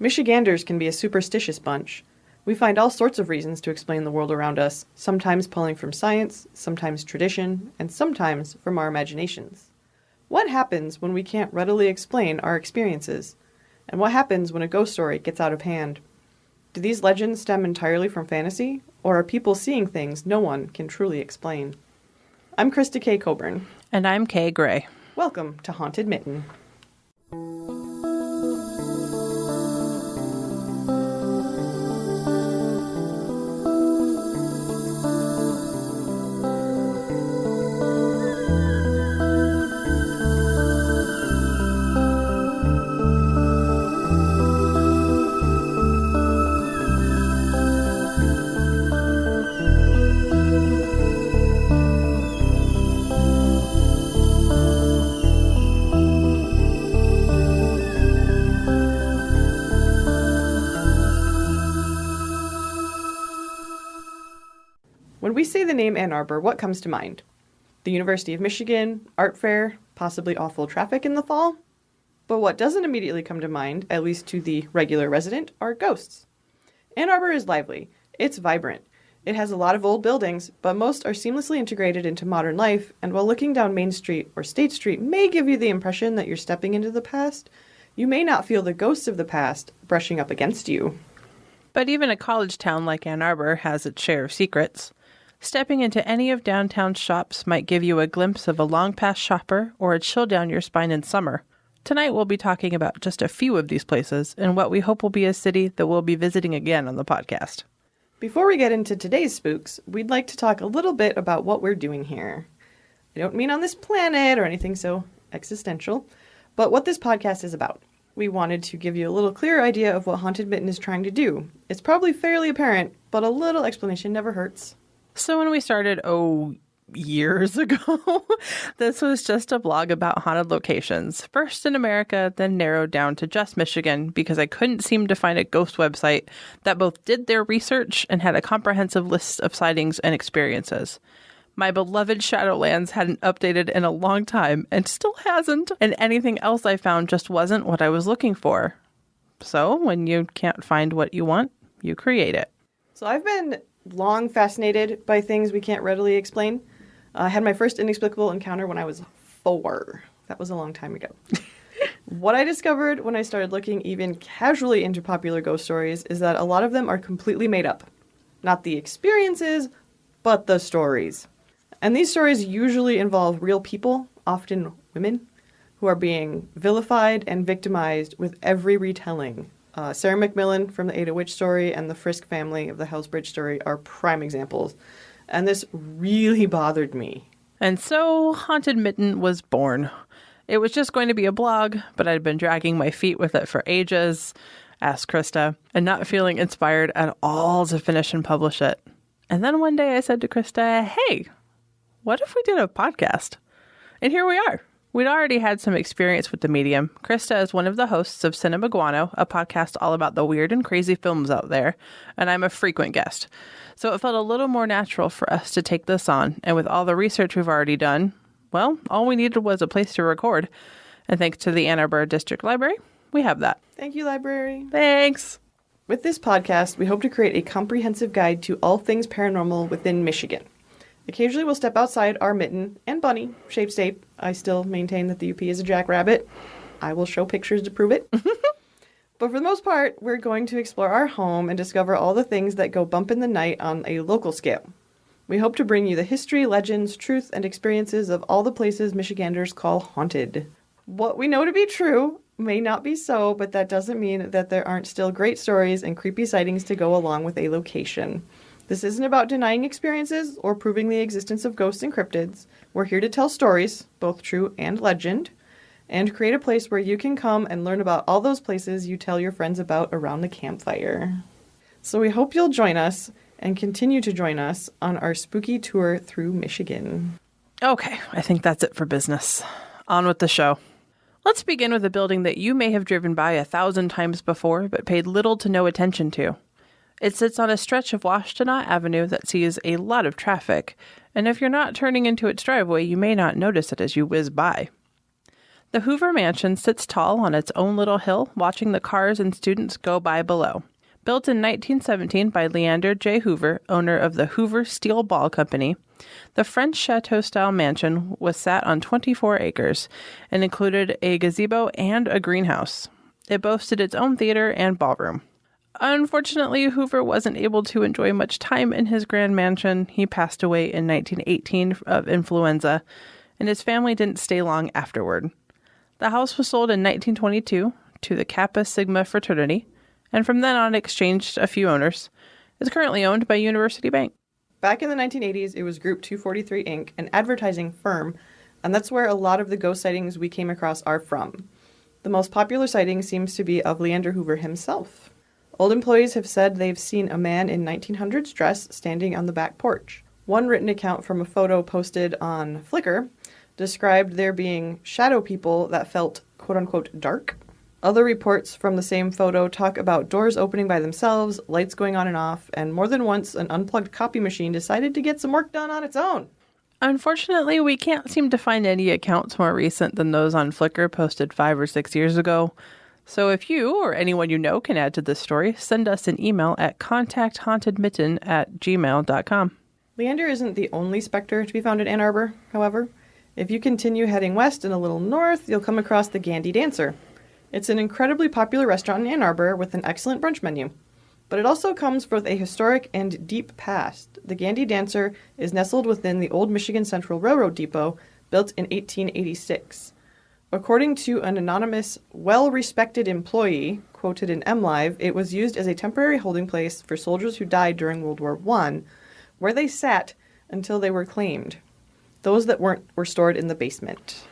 Michiganders can be a superstitious bunch. We find all sorts of reasons to explain the world around us, sometimes pulling from science, sometimes tradition, and sometimes from our imaginations. What happens when we can't readily explain our experiences? And what happens when a ghost story gets out of hand? Do these legends stem entirely from fantasy, or are people seeing things no one can truly explain? I'm Krista K. Coburn. And I'm Kay Gray. Welcome to Haunted Mitten. When we say the name Ann Arbor, what comes to mind? The University of Michigan, art fair, possibly awful traffic in the fall? But what doesn't immediately come to mind, at least to the regular resident, are ghosts. Ann Arbor is lively. It's vibrant. It has a lot of old buildings, but most are seamlessly integrated into modern life, and while looking down Main Street or State Street may give you the impression that you're stepping into the past, you may not feel the ghosts of the past brushing up against you. But even a college town like Ann Arbor has its share of secrets. Stepping into any of downtown's shops might give you a glimpse of a long-past shopper or a chill down your spine in summer. Tonight we'll be talking about just a few of these places and what we hope will be a city that we'll be visiting again on the podcast. Before we get into today's spooks, we'd like to talk a little bit about what we're doing here. I don't mean on this planet or anything so existential, but what this podcast is about. We wanted to give you a little clearer idea of what Haunted Mitten is trying to do. It's probably fairly apparent, but a little explanation never hurts. So when we started, years ago, this was just a blog about haunted locations, first in America, then narrowed down to just Michigan because I couldn't seem to find a ghost website that both did their research and had a comprehensive list of sightings and experiences. My beloved Shadowlands hadn't updated in a long time and still hasn't, and anything else I found just wasn't what I was looking for. So when you can't find what you want, you create it. So I've been long fascinated by things we can't readily explain. I had my first inexplicable encounter when I was 4. That was a long time ago. What I discovered when I started looking even casually into popular ghost stories is that a lot of them are completely made up. Not the experiences, but the stories. And these stories usually involve real people, often women, who are being vilified and victimized with every retelling. Sarah McMillan from the Ada Witch story and the Frisk family of the Hell's Bridge story are prime examples. And this really bothered me. And so Haunted Mitten was born. It was just going to be a blog, but I'd been dragging my feet with it for ages, asked Krista, and not feeling inspired at all to finish and publish it. And then one day I said to Krista, hey, what if we did a podcast? And here we are. We'd already had some experience with the medium. Krista is one of the hosts of Cinema Guano, a podcast all about the weird and crazy films out there, and I'm a frequent guest. So it felt a little more natural for us to take this on, and with all the research we've already done, well, all we needed was a place to record. And thanks to the Ann Arbor District Library, we have that. Thank you, library. Thanks. With this podcast, we hope to create a comprehensive guide to all things paranormal within Michigan. Occasionally we'll step outside our mitten and bunny, shape state. I still maintain that the UP is a jackrabbit. I will show pictures to prove it. But for the most part, we're going to explore our home and discover all the things that go bump in the night on a local scale. We hope to bring you the history, legends, truth, and experiences of all the places Michiganders call haunted. What we know to be true may not be so, but that doesn't mean that there aren't still great stories and creepy sightings to go along with a location. This isn't about denying experiences or proving the existence of ghosts and cryptids. We're here to tell stories, both true and legend, and create a place where you can come and learn about all those places you tell your friends about around the campfire. So we hope you'll join us and continue to join us on our spooky tour through Michigan. Okay, I think that's it for business. On with the show. Let's begin with a building that you may have driven by 1,000 times before, but paid little to no attention to. It sits on a stretch of Washtenaw Avenue that sees a lot of traffic, and if you're not turning into its driveway, you may not notice it as you whiz by. The Hoover Mansion sits tall on its own little hill, watching the cars and students go by below. Built in 1917 by Leander J. Hoover, owner of the Hoover Steel Ball Company, the French chateau-style mansion was sat on 24 acres and included a gazebo and a greenhouse. It boasted its own theater and ballroom. Unfortunately, Hoover wasn't able to enjoy much time in his grand mansion. He passed away in 1918 of influenza, and his family didn't stay long afterward. The house was sold in 1922 to the Kappa Sigma fraternity, and from then on exchanged a few owners. It's currently owned by University Bank. Back in the 1980s, it was Group 243 Inc., an advertising firm, and that's where a lot of the ghost sightings we came across are from. The most popular sighting seems to be of Leander Hoover himself. Old employees have said they've seen a man in 1900s dress standing on the back porch. One written account from a photo posted on Flickr described there being shadow people that felt quote-unquote dark. Other reports from the same photo talk about doors opening by themselves, lights going on and off, and more than once an unplugged copy machine decided to get some work done on its own. Unfortunately, we can't seem to find any accounts more recent than those on Flickr posted 5 or 6 years ago. So if you or anyone you know can add to this story, send us an email at contacthauntedmitten@gmail.com. Leander isn't the only specter to be found in Ann Arbor, however. If you continue heading west and a little north, you'll come across the Gandy Dancer. It's an incredibly popular restaurant in Ann Arbor with an excellent brunch menu. But it also comes with a historic and deep past. The Gandy Dancer is nestled within the old Michigan Central Railroad Depot, built in 1886. According to an anonymous, well-respected employee, quoted in MLive, it was used as a temporary holding place for soldiers who died during World War I, where they sat until they were claimed. Those that weren't were stored in the basement.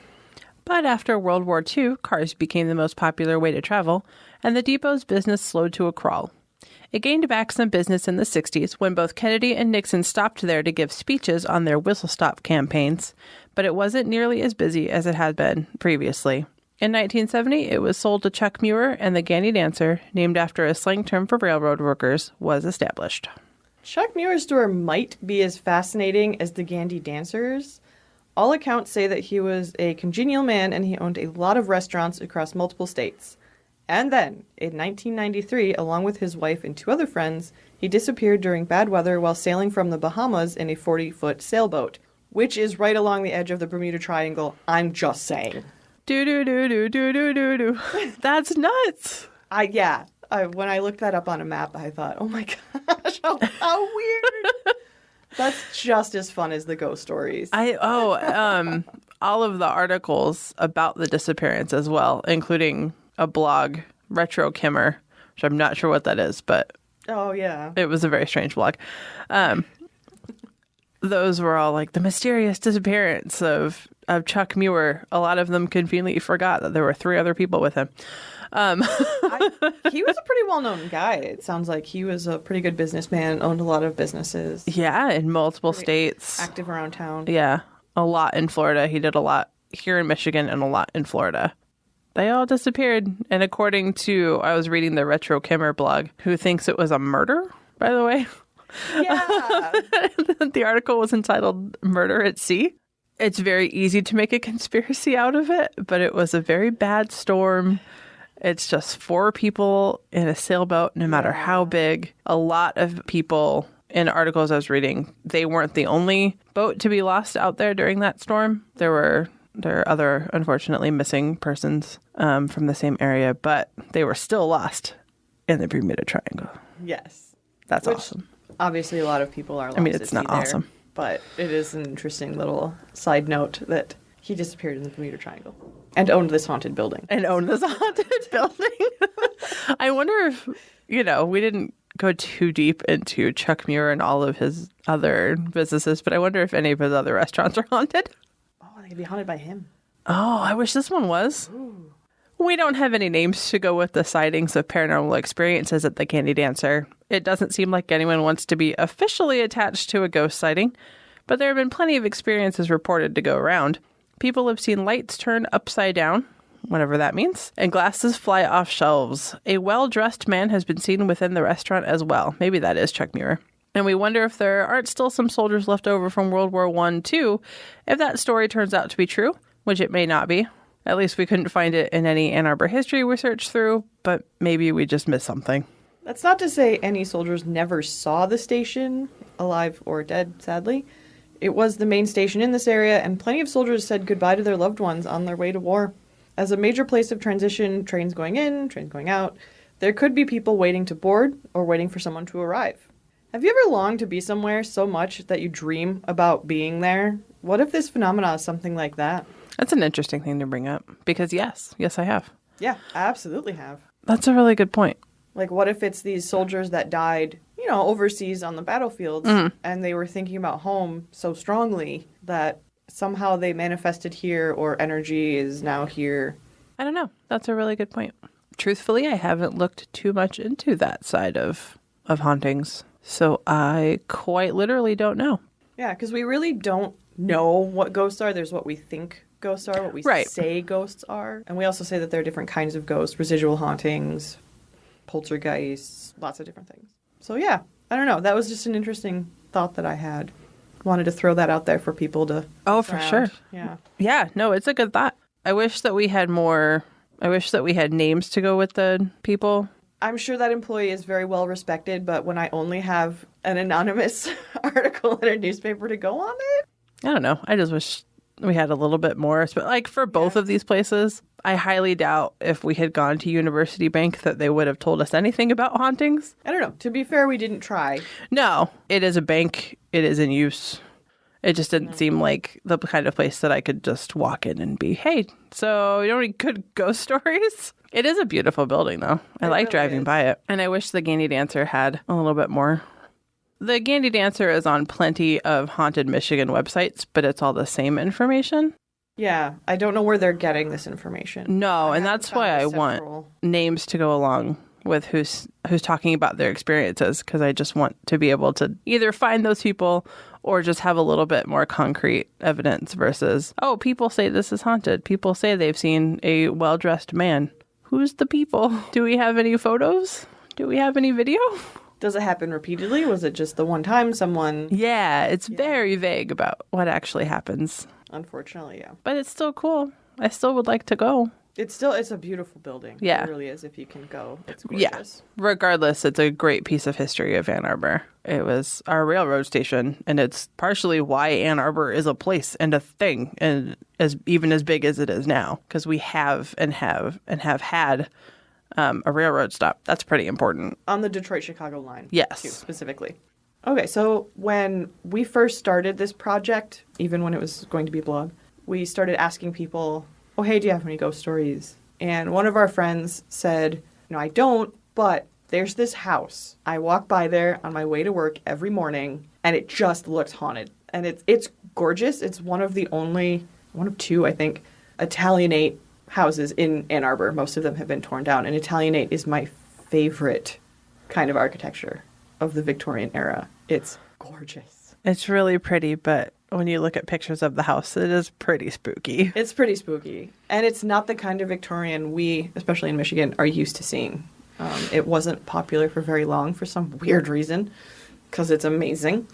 But after World War II, cars became the most popular way to travel, and the depot's business slowed to a crawl. It gained back some business in the 60s when both Kennedy and Nixon stopped there to give speeches on their whistle-stop campaigns, but it wasn't nearly as busy as it had been previously. In 1970, it was sold to Chuck Muir, and the Gandy Dancer, named after a slang term for railroad workers, was established. Chuck Muir's store might be as fascinating as the Gandy Dancers. All accounts say that he was a congenial man and he owned a lot of restaurants across multiple states. And then, in 1993, along with his wife and 2 other friends, he disappeared during bad weather while sailing from the Bahamas in a 40-foot sailboat, which is right along the edge of the Bermuda Triangle. I'm just saying. Do-do-do-do-do-do-do-do. That's nuts. When I looked that up on a map, I thought, oh my gosh, how weird. That's just as fun as the ghost stories. All of the articles about the disappearance as well, including a blog, Retro Kimmer, which I'm not sure what that is, but oh yeah, it was a very strange blog. Those were all like the mysterious disappearance of Chuck Muir. A lot of them conveniently forgot that there were 3 other people with him. He was a pretty well-known guy. It sounds like he was a pretty good businessman, owned a lot of businesses. Yeah, in multiple states. Active around town. Yeah, a lot in Florida. He did a lot here in Michigan and a lot in Florida. They all disappeared. And according to, I was reading the Retro Kimmer blog, who thinks it was a murder, by the way. Yeah. The article was entitled Murder at Sea. It's very easy to make a conspiracy out of it, but it was a very bad storm. It's just 4 people in a sailboat, no matter how big. A lot of people in articles I was reading, they weren't the only boat to be lost out there during that storm. There are other, unfortunately, missing persons from the same area, but they were still lost in the Bermuda Triangle. Yes. That's awesome. Obviously, a lot of people are lost. I mean, it's not awesome. But it is an interesting little side note that he disappeared in the Bermuda Triangle and owned this haunted building. I wonder if, we didn't go too deep into Chuck Muir and all of his other businesses, but I wonder if any of his other restaurants are haunted. Oh, they could be haunted by him. Oh, I wish this one was. Ooh. We don't have any names to go with the sightings of paranormal experiences at the Gandy Dancer. It doesn't seem like anyone wants to be officially attached to a ghost sighting, but there have been plenty of experiences reported to go around. People have seen lights turn upside down, whatever that means, and glasses fly off shelves. A well-dressed man has been seen within the restaurant as well. Maybe that is Chuck Muir. And we wonder if there aren't still some soldiers left over from World War I, too, if that story turns out to be true, which it may not be. At least we couldn't find it in any Ann Arbor history we searched through, but maybe we just missed something. That's not to say any soldiers never saw the station, alive or dead, sadly. It was the main station in this area, and plenty of soldiers said goodbye to their loved ones on their way to war. As a major place of transition, trains going in, trains going out, there could be people waiting to board or waiting for someone to arrive. Have you ever longed to be somewhere so much that you dream about being there? What if this phenomena is something like that? That's an interesting thing to bring up, because yes, I have. Yeah, I absolutely have. That's a really good point. Like, what if it's these soldiers that died, overseas on the battlefields, and they were thinking about home so strongly that somehow they manifested here, or energy is now here? I don't know. That's a really good point. Truthfully, I haven't looked too much into that side of hauntings, so I quite literally don't know. Yeah, because we really don't know what ghosts are. There's what we think ghosts are, what we say ghosts are. And we also say that there are different kinds of ghosts, residual hauntings, poltergeists, lots of different things. So yeah, I don't know. That was just an interesting thought that I had. Wanted to throw that out there for people to for sure. Yeah. Yeah, no, it's a good thought. I wish that we had names to go with the people. I'm sure that employee is very well respected, but when I only have an anonymous article in a newspaper to go on it, I don't know. I just wish we had a little bit more. But like for both of these places, I highly doubt if we had gone to University Bank that they would have told us anything about hauntings. I don't know. To be fair, we didn't try. No, it is a bank. It is in use. It just didn't seem like the kind of place that I could just walk in and be, hey, so you know any good ghost stories? It is a beautiful building, though. I like driving by it. And I wish the Gandy Dancer had a little bit more. The Gandy Dancer is on plenty of Haunted Michigan websites, but it's all the same information. Yeah, I don't know where they're getting this information. No, and that's why I want names to go along with who's talking about their experiences, because I just want to be able to either find those people or just have a little bit more concrete evidence versus, oh, people say this is haunted. People say they've seen a well-dressed man. Who's the people? Do we have any photos? Do we have any video? Does it happen repeatedly? Was it just the one time someone... Yeah, it's very vague about what actually happens. Unfortunately, yeah. But it's still cool. I still would like to go. It's a beautiful building. Yeah. It really is. If you can go, it's gorgeous. Yeah. Regardless, it's a great piece of history of Ann Arbor. It was our railroad station, and it's partially why Ann Arbor is a place and a thing, and even as big as it is now, because we have had a railroad stop. That's pretty important. On the Detroit-Chicago line. Yes. Too, specifically. Okay, so when we first started this project, even when it was going to be a blog, we started asking people, oh, hey, do you have any ghost stories? And one of our friends said, no, I don't, but there's this house. I walk by there on my way to work every morning, and it just looks haunted. And it's gorgeous. It's one of two, I think, Italianate houses in Ann Arbor. Most of them have been torn down. And Italianate is my favorite kind of architecture of the Victorian era. It's gorgeous. It's really pretty, but when you look at pictures of the house, it is pretty spooky. It's pretty spooky. And it's not the kind of Victorian we, especially in Michigan, are used to seeing. It wasn't popular for very long for some weird reason, because it's amazing.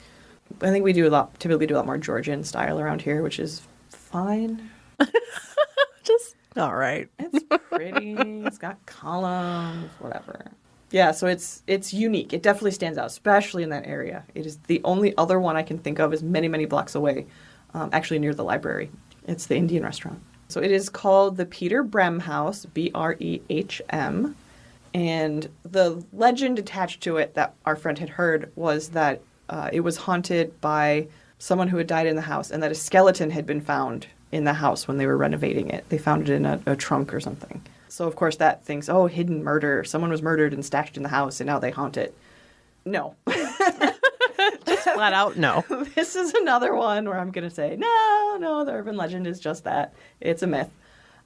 I think we typically do a lot more Georgian style around here, which is fine. Just all right. It's pretty. It's got columns, whatever. Yeah, so it's unique. It definitely stands out, especially in that area. It is the only other one I can think of is many, many blocks away, actually near the library. It's the Indian restaurant. So it is called the Peter Brehm House, Brehm. And the legend attached to it that our friend had heard was that it was haunted by someone who had died in the house, and that a skeleton had been found in the house when they were renovating it. They found it in a trunk or something. So, of course, that thinks, oh, hidden murder. Someone was murdered and stashed in the house, and now they haunt it. No. Just flat out, no. This is another one where I'm going to say, no, the urban legend is just that. It's a myth.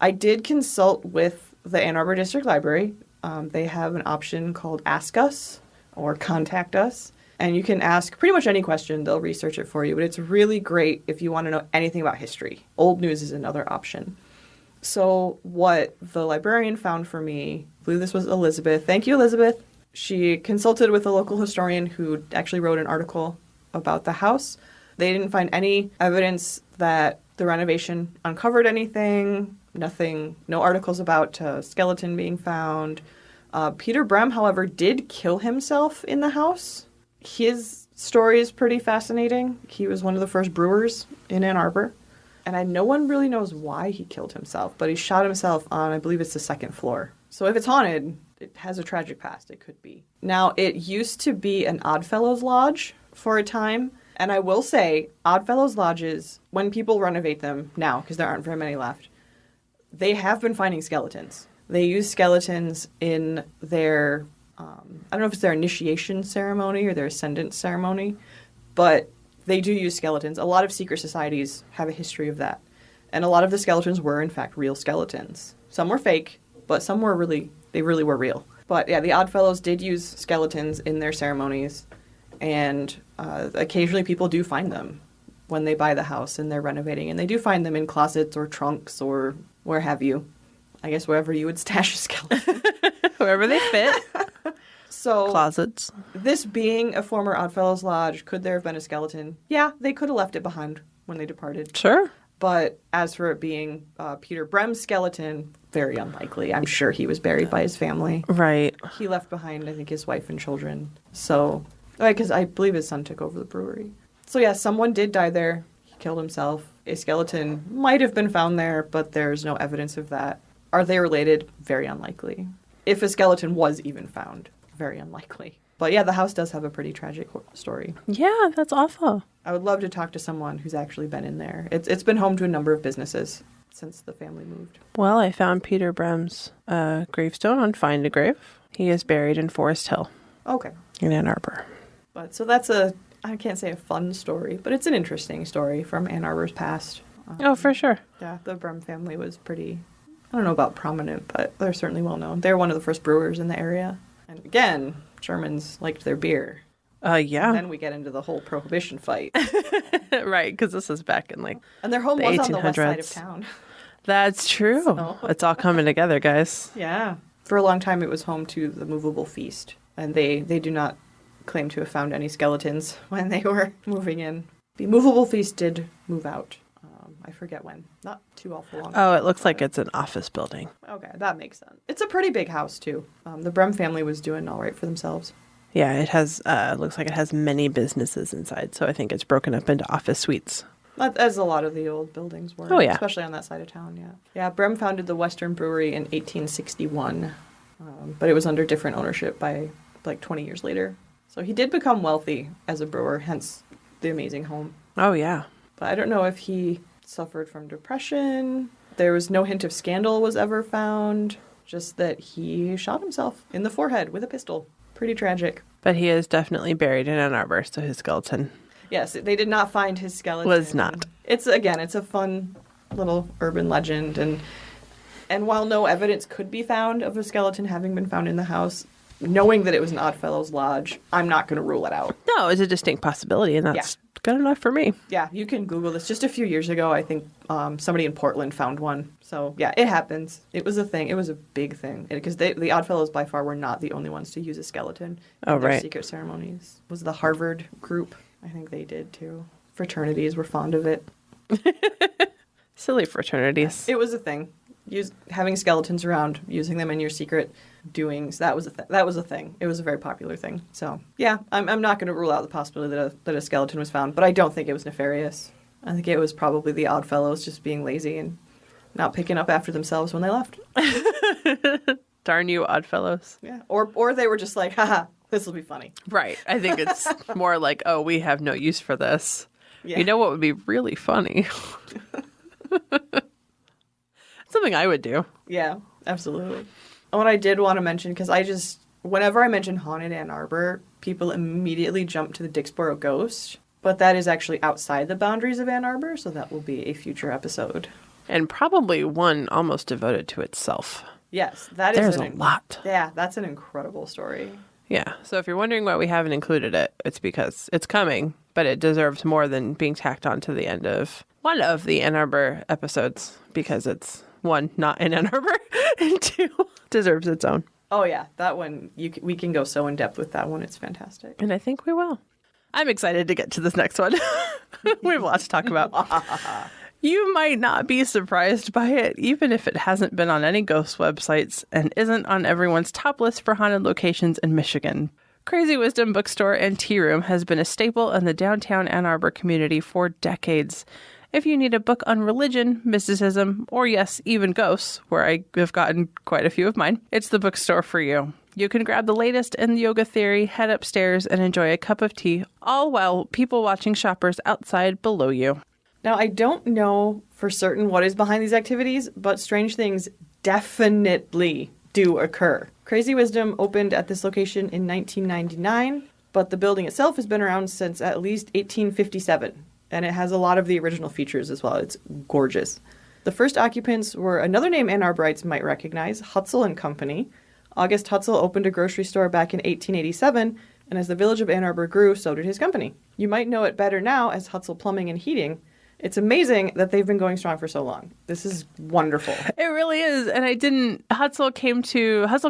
I did consult with the Ann Arbor District Library. They have an option called Ask Us or Contact Us. And you can ask pretty much any question. They'll research it for you. But it's really great if you want to know anything about history. Old news is another option. So what the librarian found for me, I believe this was Elizabeth. Thank you, Elizabeth. She consulted with a local historian who actually wrote an article about the house. They didn't find any evidence that the renovation uncovered anything. Nothing, no articles about a skeleton being found. Peter Brehm, however, did kill himself in the house. His story is pretty fascinating. He was one of the first brewers in Ann Arbor. And no one really knows why he killed himself, but he shot himself on, I believe it's the second floor. So if it's haunted, it has a tragic past. It could be. Now, it used to be an Oddfellows Lodge for a time. And I will say, Oddfellows Lodges, when people renovate them now, because there aren't very many left, they have been finding skeletons. They use skeletons in their, I don't know if it's their initiation ceremony or their ascendant ceremony, but they do use skeletons. A lot of secret societies have a history of that. And a lot of the skeletons were, in fact, real skeletons. Some were fake, but some were they really were real. But yeah, the Oddfellows did use skeletons in their ceremonies, and occasionally people do find them when they buy the house and they're renovating. And they do find them in closets or trunks or where have you. I guess wherever you would stash a skeleton. Wherever they fit. So Closets. This being a former Oddfellows Lodge, could there have been a skeleton? Yeah, they could have left it behind when they departed. Sure. But as for it being Peter Brehm's skeleton, very unlikely. I'm sure he was buried by his family. Right. He left behind, I think, his wife and children. So, because I believe his son took over the brewery. So yeah, someone did die there. He killed himself. A skeleton might have been found there, but there's no evidence of that. Are they related? Very unlikely. If a skeleton was even found, very unlikely. But yeah, the house does have a pretty tragic story. Yeah, that's awful. I would love to talk to someone who's actually been in there. It's been home to a number of businesses since the family moved. Well, I found Peter Brehm's gravestone on Find a Grave. He is buried in Forest Hill. Okay. In Ann Arbor. But so that's I can't say a fun story, but it's an interesting story from Ann Arbor's past. Oh, for sure. Yeah, the Brehm family was pretty, I don't know about prominent, but they're certainly well known. They're one of the first brewers in the area. And again, Germans liked their beer. Yeah. And then we get into the whole prohibition fight. Right, because this is back in and their home the was on the west 1800s. side of town. That's true. So. It's all coming together, guys. Yeah. For a long time, it was home to the Movable Feast. And they do not claim to have found any skeletons when they were moving in. The Movable Feast did move out. I forget when. Not too awful long. Oh, it looks like it's an office building. Okay, that makes sense. It's a pretty big house, too. The Brehm family was doing all right for themselves. Yeah, it has, looks like it has many businesses inside, so I think it's broken up into office suites. As a lot of the old buildings were. Oh, yeah. Especially on that side of town, yeah. Yeah, Brehm founded the Western Brewery in 1861, but it was under different ownership by, 20 years later. So he did become wealthy as a brewer, hence the amazing home. Oh, yeah. But I don't know if he suffered from depression. There was no hint of scandal was ever found, just that he shot himself in the forehead with a pistol. Pretty tragic. But he is definitely buried in Ann Arbor, so his skeleton Yes, they did not find his skeleton. was not. It's a fun little urban legend, and while no evidence could be found of a skeleton having been found in the house, knowing that it was an Oddfellows Lodge, I'm not going to rule it out. No, it's a distinct possibility, and that's good enough for me. Yeah, you can Google this. Just a few years ago, I think somebody in Portland found one. So, yeah, it happens. It was a thing. It was a big thing. Because the Oddfellows, by far, were not the only ones to use a skeleton in their secret ceremonies. It was the Harvard group. I think they did, too. Fraternities were fond of it. Silly fraternities. It was a thing. Having skeletons around, using them in your secret doings, that was a thing. It was a very popular thing. So, yeah, I'm not going to rule out the possibility that a skeleton was found, but I don't think it was nefarious. I think it was probably the Oddfellows just being lazy and not picking up after themselves when they left. Darn you, Oddfellows. Yeah, or they were just like, haha, this will be funny. Right. I think it's more like, oh, we have no use for this. Yeah. You know what would be really funny? Something I would do. Yeah, absolutely. And what I did want to mention, because whenever I mention Haunted Ann Arbor, people immediately jump to the Dixboro Ghost, but that is actually outside the boundaries of Ann Arbor, so that will be a future episode. And probably one almost devoted to itself. Yes, that There's is a lot. Yeah, that's an incredible story. Yeah, so if you're wondering why we haven't included it, it's because it's coming, but it deserves more than being tacked on to the end of one of the Ann Arbor episodes, because it's, one, not in Ann Arbor, and two, deserves its own. Oh yeah, that one, we can go so in depth with that one. It's fantastic. And I think we will. I'm excited to get to this next one. We have lots to talk about. You might not be surprised by it, even if it hasn't been on any ghost websites and isn't on everyone's top list for haunted locations in Michigan. Crazy Wisdom Bookstore and Tea Room has been a staple in the downtown Ann Arbor community for decades. If you need a book on religion, mysticism, or yes, even ghosts, where I have gotten quite a few of mine, it's the bookstore for you. You can grab the latest in yoga theory, head upstairs, and enjoy a cup of tea, all while people watching shoppers outside below you. Now, I don't know for certain what is behind these activities, but strange things definitely do occur. Crazy Wisdom opened at this location in 1999, but the building itself has been around since at least 1857, and it has a lot of the original features as well. It's gorgeous. The first occupants were another name Ann Arborites might recognize, Hutzel and Company. August Hutzel opened a grocery store back in 1887, and as the village of Ann Arbor grew, so did his company. You might know it better now as Hutzel Plumbing and Heating. It's amazing that they've been going strong for so long. This is wonderful. It really is. And Hutzel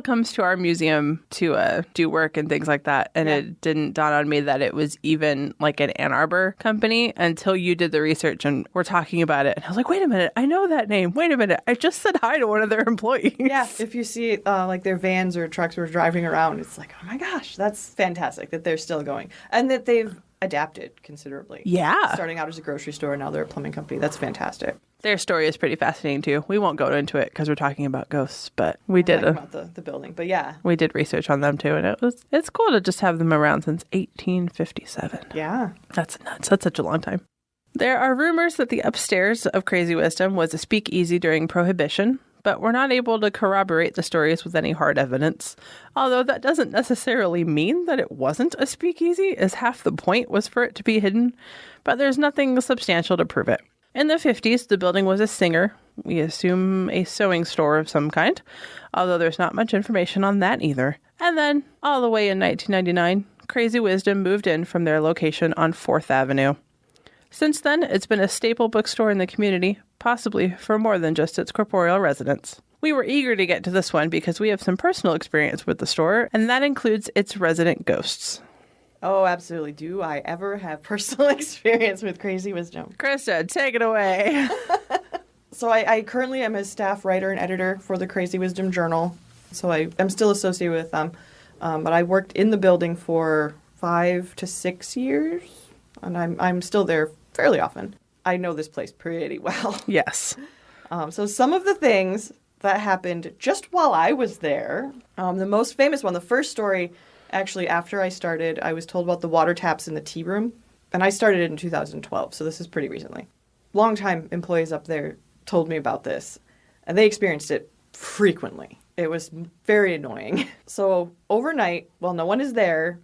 comes to our museum to do work and things like that. And It didn't dawn on me that it was even like an Ann Arbor company until you did the research and we're talking about it. And I was like, wait a minute, I know that name. Wait a minute. I just said hi to one of their employees. Yeah. If you see like their vans or trucks were driving around, it's like, oh my gosh, that's fantastic that they're still going. And that they've adapted considerably. Yeah. Starting out as a grocery store, now they're a plumbing company. That's fantastic. Their story is pretty fascinating too. We won't go into it because we're talking about ghosts, but we did about the building. But yeah. We did research on them too, and it's cool to just have them around since 1857. Yeah. That's nuts. That's such a long time. There are rumors that the upstairs of Crazy Wisdom was a speakeasy during Prohibition, but we're not able to corroborate the stories with any hard evidence. Although that doesn't necessarily mean that it wasn't a speakeasy, as half the point was for it to be hidden, but there's nothing substantial to prove it. In the 50s, the building was a Singer, we assume a sewing store of some kind, although there's not much information on that either. And then, all the way in 1999, Crazy Wisdom moved in from their location on 4th Avenue. Since then, it's been a staple bookstore in the community, possibly for more than just its corporeal residents. We were eager to get to this one because we have some personal experience with the store, and that includes its resident ghosts. Oh, absolutely. Do I ever have personal experience with Crazy Wisdom? Krista, take it away. So I currently am a staff writer and editor for the Crazy Wisdom Journal. So I'm still associated with them. But I worked in the building for 5 to 6 years, and I'm still there fairly often. I know this place pretty well. Yes. So some of the things that happened just while I was there, the most famous one, the first story, actually after I started, I was told about the water taps in the tea room, and I started in 2012, so this is pretty recently. Longtime employees up there told me about this, and they experienced it frequently. It was very annoying. So overnight, while no one is there,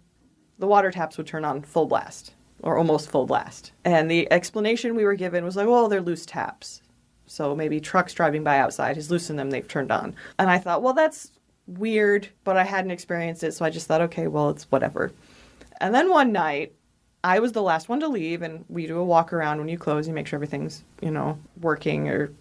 the water taps would turn on full blast. Or almost full blast. And the explanation we were given was like, well, they're loose taps. So maybe trucks driving by outside has loosened them, they've turned on. And I thought, well, that's weird, but I hadn't experienced it, so I just thought, okay, well, it's whatever. And then one night, I was the last one to leave, and we do a walk around when you close, you make sure everything's, working or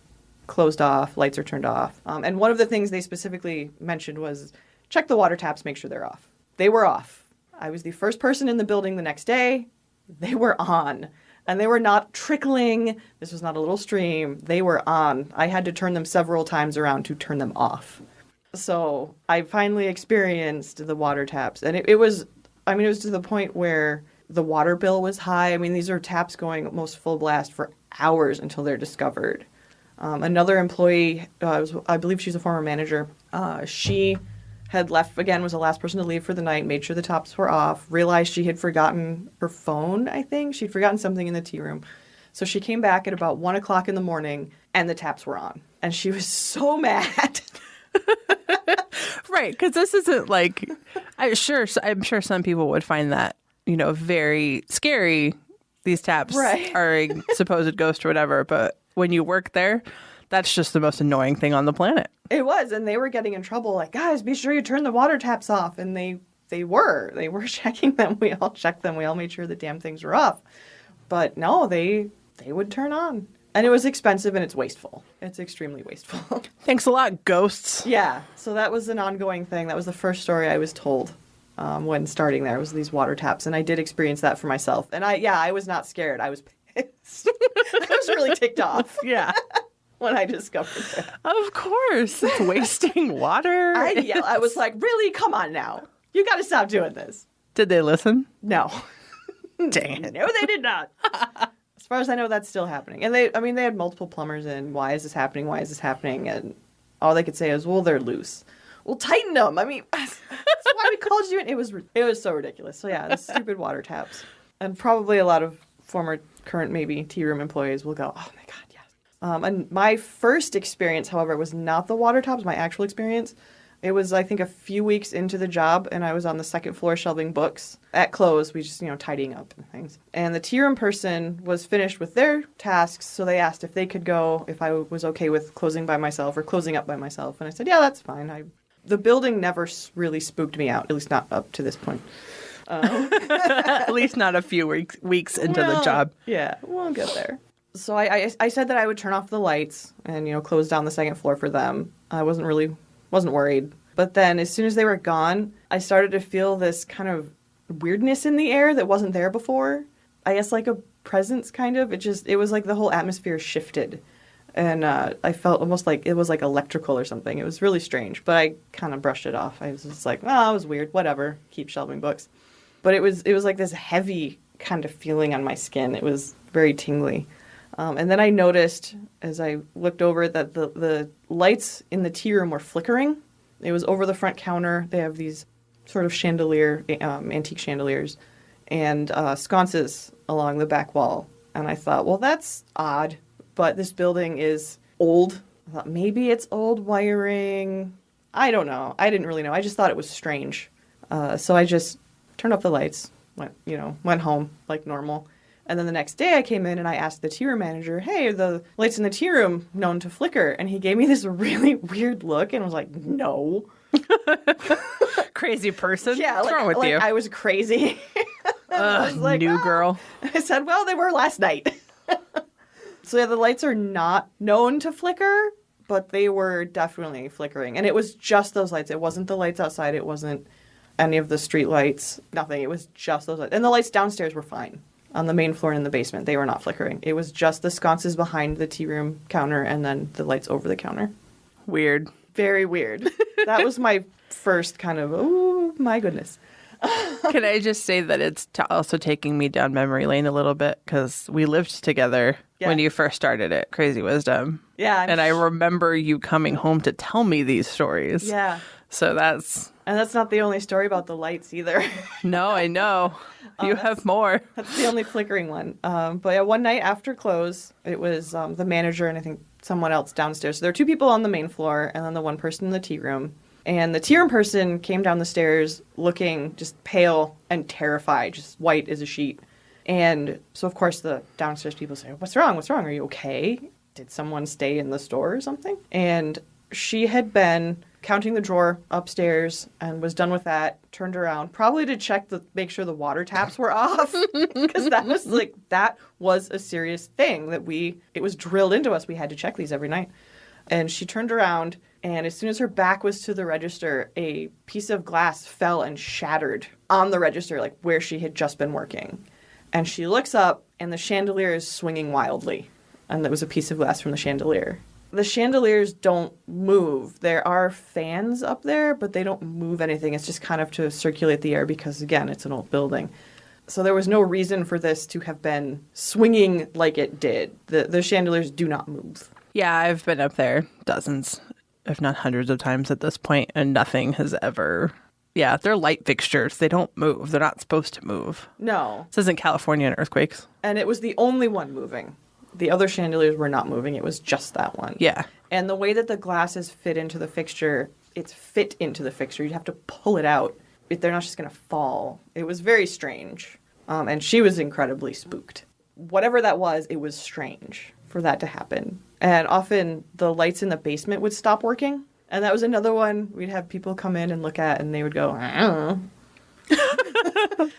closed off, lights are turned off. And one of the things they specifically mentioned was, check the water taps, make sure they're off. They were off. I was the first person in the building the next day. They were on, and they were not trickling. This was not a little stream. They were on. I had to turn them several times around to turn them off. So I finally experienced the water taps, and it was to the point where the water bill was high. I mean, these are taps going almost full blast for hours until they're discovered. Another employee, I believe she's a former manager, she had left, again, was the last person to leave for the night, made sure the tops were off, realized she had forgotten her phone, I think. She'd forgotten something in the tea room. So she came back at about 1 o'clock in the morning, and the taps were on. And she was so mad. Right, because this isn't like, I'm sure some people would find that, very scary. These taps are a supposed ghost or whatever, but when you work there, that's just the most annoying thing on the planet. It was, and they were getting in trouble, like, guys, be sure you turn the water taps off. And they were checking them. We all checked them. We all made sure the damn things were off. But no, they would turn on. And it was expensive and it's wasteful. It's extremely wasteful. Thanks a lot, ghosts. Yeah, so that was an ongoing thing. That was the first story I was told when starting there, was these water taps. And I did experience that for myself. And I was not scared. I was I was really ticked off Yeah. when I discovered that. Of course. It's wasting water. I was like, really? Come on now. You got to stop doing this. Did they listen? No. Dang it. No, they did not. As far as I know, that's still happening. And they had multiple plumbers in. Why is this happening? Why is this happening? And all they could say is, well, they're loose. Well, tighten them. I mean, that's why we called you in. It was so ridiculous. So yeah, the stupid water taps. And probably a lot of former, current, maybe tea room employees will go, oh my God, yes. And my first experience, however, was not the water taps, my actual experience. It was, I think, a few weeks into the job, and I was on the second floor shelving books. At close, we just, tidying up and things. And the tea room person was finished with their tasks, so they asked if they could go, if I was okay with closing by myself or closing up by myself. And I said, yeah, that's fine. The building never really spooked me out, at least not up to this point. At least not a few weeks into the job. Yeah, we'll get there. So I said that I would turn off the lights and, close down the second floor for them. I wasn't worried. But then as soon as they were gone, I started to feel this kind of weirdness in the air that wasn't there before. I guess like a presence kind of. It was like the whole atmosphere shifted. And I felt almost like it was like electrical or something. It was really strange, but I kind of brushed it off. I was just like, oh, it was weird. Whatever. Keep shelving books. But it was like this heavy kind of feeling on my skin. It was very tingly. And then I noticed as I looked over that the lights in the tea room were flickering. It was over the front counter. They have these sort of antique chandeliers, and sconces along the back wall. And I thought, well, that's odd. But this building is old. I thought maybe it's old wiring. I don't know. I didn't really know. I just thought it was strange. So I just turned off the lights, went home like normal. And then the next day I came in and I asked the tea room manager, hey, are the lights in the tea room known to flicker? And he gave me this really weird look and was like, no. Crazy person. Yeah, what's wrong with you? I was crazy. I was like, new girl. I said, well, they were last night. So yeah, the lights are not known to flicker, but they were definitely flickering. And it was just those lights. It wasn't the lights outside. It wasn't any of the street lights. Nothing. It was just those lights. And the lights downstairs were fine. On the main floor and in the basement, they were not flickering. It was just the sconces behind the tea room counter and then the lights over the counter. Weird. Very weird. That was my first kind of, oh, my goodness. Can I just say that it's also taking me down memory lane a little bit because we lived together when you first started it, Crazy Wisdom. Yeah. And I remember you coming home to tell me these stories. Yeah. So that's... And that's not the only story about the lights either. No, I know. You have more. That's the only flickering one. But yeah, one night after close, it was the manager and I think someone else downstairs. So there were two people on the main floor and then the one person in the tea room. And the tea room person came down the stairs looking just pale and terrified, just white as a sheet. And so, of course, the downstairs people say, what's wrong? What's wrong? Are you okay? Did someone stay in the store or something? And she had been counting the drawer upstairs and was done with that, turned around, probably to make sure the water taps were off. Because that was a serious thing it was drilled into us. We had to check these every night. And she turned around, and as soon as her back was to the register, a piece of glass fell and shattered on the register, like where she had just been working. And she looks up, and the chandelier is swinging wildly. And there was a piece of glass from the chandelier. The chandeliers don't move. There are fans up there, but they don't move anything. It's just kind of to circulate the air because, again, it's an old building. So there was no reason for this to have been swinging like it did. The chandeliers do not move. Yeah, I've been up there dozens, if not hundreds of times at this point, and nothing has ever... Yeah, they're light fixtures. They don't move. They're not supposed to move. No. This isn't California and earthquakes. And it was the only one moving. The other chandeliers were not moving. It was just that one. Yeah. And the way that the glasses fit into the fixture, it's fit into the fixture. You have to pull it out. They're not just going to fall. It was very strange. And she was incredibly spooked. Whatever that was, it was strange for that to happen. And often the lights in the basement would stop working. And that was another one we'd have people come in and look at, and they would go, I don't know.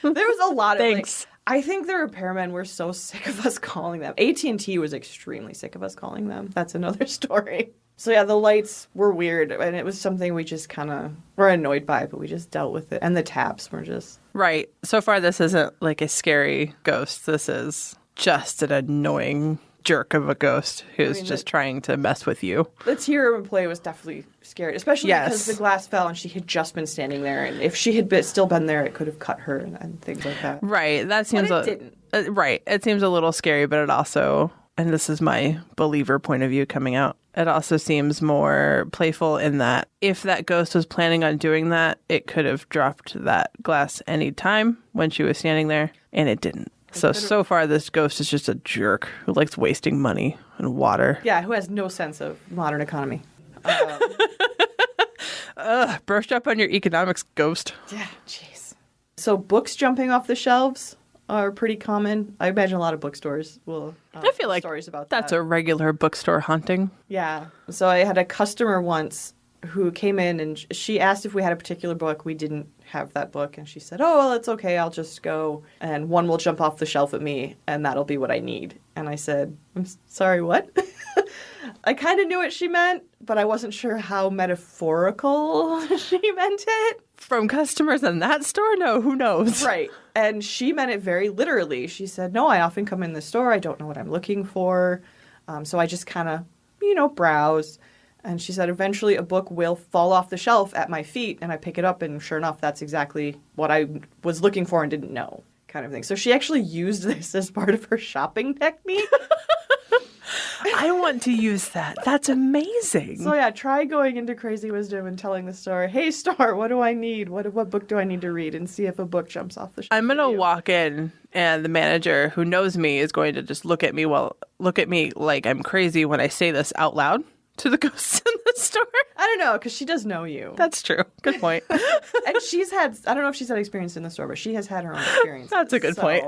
There was a lot of Thanks. I think the repairmen were so sick of us calling them. AT&T was extremely sick of us calling them. That's another story. So yeah, the lights were weird, and it was something we just kind of were annoyed by, but we just dealt with it. And the taps were just... Right. So far, this isn't like a scary ghost. This is just an annoying jerk of a ghost who's just trying to mess with you. The tear of play was definitely scary, especially because the glass fell and she had just been standing there. And if she had still been there, it could have cut her and things like that. Right. That seems But it didn't. Right. It seems a little scary, but it also, and this is my believer point of view coming out, it also seems more playful in that if that ghost was planning on doing that, it could have dropped that glass any time when she was standing there, and it didn't. So far, this ghost is just a jerk who likes wasting money and water. Yeah, who has no sense of modern economy. Brush up on your economics, ghost. Yeah, jeez. So books jumping off the shelves are pretty common. I imagine a lot of bookstores will I feel like stories about that's that. a regular bookstore haunting. Yeah. So I had a customer once who came in and she asked if we had a particular book. We didn't have that book. And she said, oh, well, it's okay. I'll just go and one will jump off the shelf at me and that'll be what I need. And I said, I'm sorry, what? I kind of knew what she meant, but I wasn't sure how metaphorical she meant it. From customers in that store? No, who knows? Right. And she meant it very literally. She said, no, I often come in the store. I don't know what I'm looking for. So I just kind of, browse. And she said, eventually a book will fall off the shelf at my feet and I pick it up and sure enough, that's exactly what I was looking for and didn't know kind of thing. So she actually used this as part of her shopping technique. I want to use that. That's amazing. So yeah, try going into Crazy Wisdom and telling the store, hey store, what do I need? What book do I need to read? And see if a book jumps off the shelf. I'm going to walk in and the manager who knows me is going to just look at me like I'm crazy when I say this out loud to the ghosts in the store. I don't know, because she does know you. That's true. Good point. And I don't know if she's had experience in the store, but she has had her own experience. That's a good point.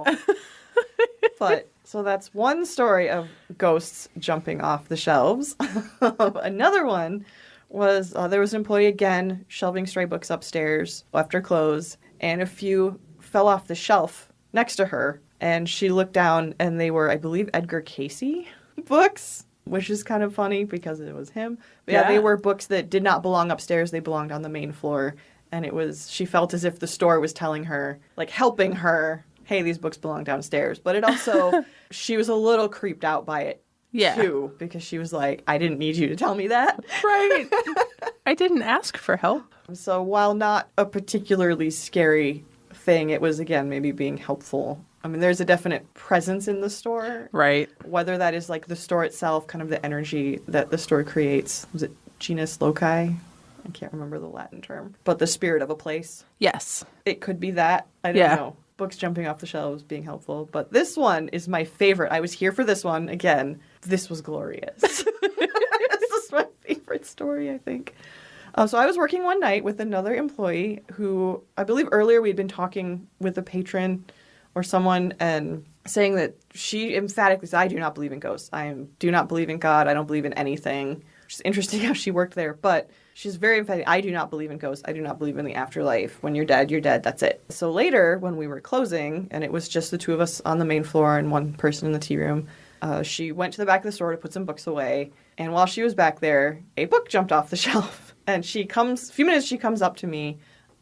So that's one story of ghosts jumping off the shelves. Another one was there was an employee, again, shelving stray books upstairs after close, and a few fell off the shelf next to her. And she looked down, and they were, I believe, Edgar Cayce books, which is kind of funny because it was him. But yeah, they were books that did not belong upstairs. They belonged on the main floor. And she felt as if the store was telling her, like helping her, hey, these books belong downstairs. But it also, she was a little creeped out by it, too, because she was like, I didn't need you to tell me that. Right. I didn't ask for help. So while not a particularly scary thing, it was, again, maybe being helpful. I mean, there's a definite presence in the store. Right. Whether that is like the store itself, kind of the energy that the store creates. Was it genus loci? I can't remember the Latin term. But the spirit of a place. Yes. It could be that. I don't know. Books jumping off the shelves being helpful. But this one is my favorite. I was here for this one. Again, this was glorious. This is my favorite story, I think. So I was working one night with another employee who, I believe earlier we had been talking with a patron or someone and saying that she emphatically said, I do not believe in ghosts. I do not believe in God. I don't believe in anything. Which is interesting how she worked there. But she's very emphatic. I do not believe in ghosts. I do not believe in the afterlife. When you're dead, you're dead. That's it. So later, when we were closing, and it was just the two of us on the main floor and one person in the tea room, she went to the back of the store to put some books away. And while she was back there, a book jumped off the shelf. And a few minutes, she comes up to me.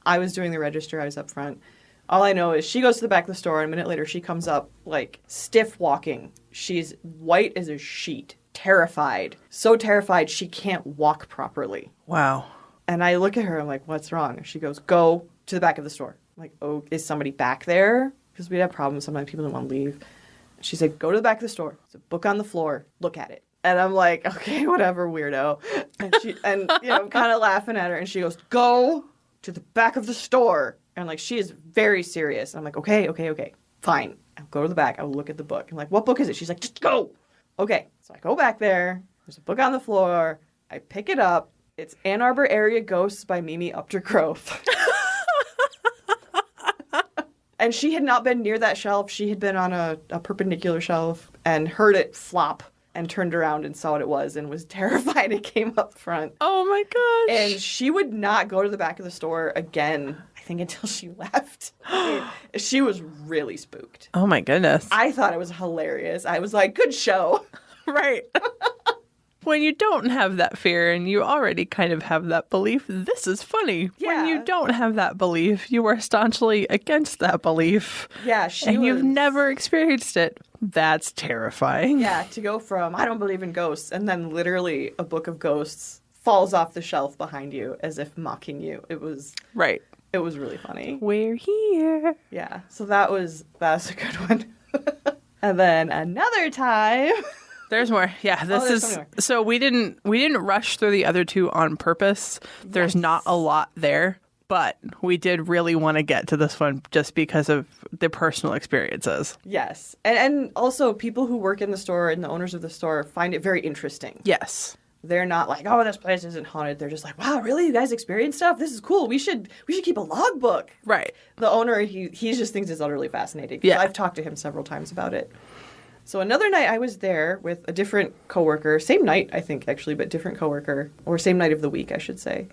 I was doing the register. I was up front. All I know is she goes to the back of the store, and a minute later, she comes up, like, stiff walking. She's white as a sheet, terrified. So terrified, she can't walk properly. Wow. And I look at her, I'm like, what's wrong? And she goes, go to the back of the store. I'm like, oh, is somebody back there? Because we'd have problems. Sometimes people don't want to leave. She said, go to the back of the store. There's a book on the floor. Look at it. And I'm like, okay, whatever, weirdo. And I'm kind of laughing at her, and she goes, go to the back of the store. And, like, she is very serious. I'm like, okay, fine. I'll go to the back. I'll look at the book. I'm like, what book is it? She's like, just go. Okay. So I go back there. There's a book on the floor. I pick it up. It's Ann Arbor Area Ghosts by Mimi Updergrowth. And she had not been near that shelf. She had been on a perpendicular shelf and heard it flop and turned around and saw what it was and was terrified it came up front. Oh, my gosh. And she would not go to the back of the store again, I think, until she left. She was really spooked. Oh, my goodness. I thought it was hilarious. I was like, good show. Right. when you don't have that fear and you already kind of have that belief, this is funny. Yeah. When you don't have that belief, you are staunchly against that belief. Yeah, you've never experienced it. That's terrifying. Yeah, to go from, I don't believe in ghosts, and then literally a book of ghosts falls off the shelf behind you as if mocking you. It was really funny. We're here. Yeah, so that's a good one. And then another time. There's more. Yeah, so we didn't rush through the other two on purpose. There's not a lot there, but we did really want to get to this one just because of the personal experiences. Yes. And also people who work in the store and the owners of the store find it very interesting. Yes. They're not like, oh, this place isn't haunted. They're just like, wow, really? You guys experience stuff? This is cool. We should keep a logbook. Right. The owner, he just thinks it's utterly fascinating. Yeah. I've talked to him several times about it. So another night I was there with a different coworker. Same night, I think, actually, but different coworker. Or same night of the week, I should say.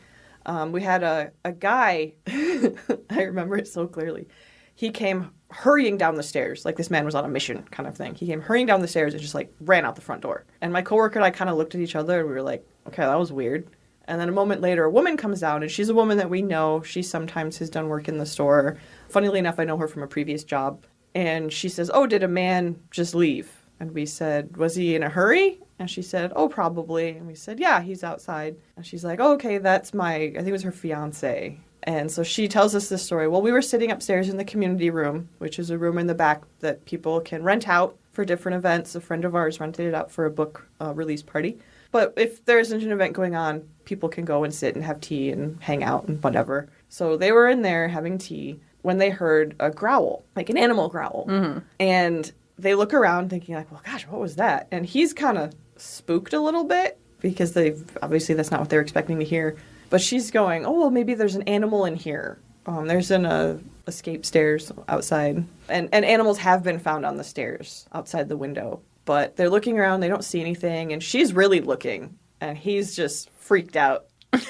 We had a guy, I remember it so clearly. He came hurrying down the stairs, like this man was on a mission kind of thing. He came hurrying down the stairs and just like ran out the front door. And my coworker and I kind of looked at each other and we were like, okay, that was weird. And then a moment later, a woman comes down and she's a woman that we know. She sometimes has done work in the store. Funnily enough, I know her from a previous job. And she says, oh, did a man just leave? And we said, was he in a hurry? And she said, oh, probably. And we said, yeah, he's outside. And she's like, oh, okay, that's I think it was her fiance. And so she tells us this story. Well, we were sitting upstairs in the community room, which is a room in the back that people can rent out for different events. A friend of ours rented it out for a book release party. But if there isn't an event going on, people can go and sit and have tea and hang out and whatever. So they were in there having tea when they heard a growl, like an animal growl. Mm-hmm. And they look around thinking like, well, gosh, what was that? And he's kind of spooked a little bit because obviously that's not what they're expecting to hear. But she's going, oh, well, maybe there's an animal in here. There's an escape stairs outside. And animals have been found on the stairs outside the window. But they're looking around, they don't see anything. And she's really looking. And he's just freaked out. And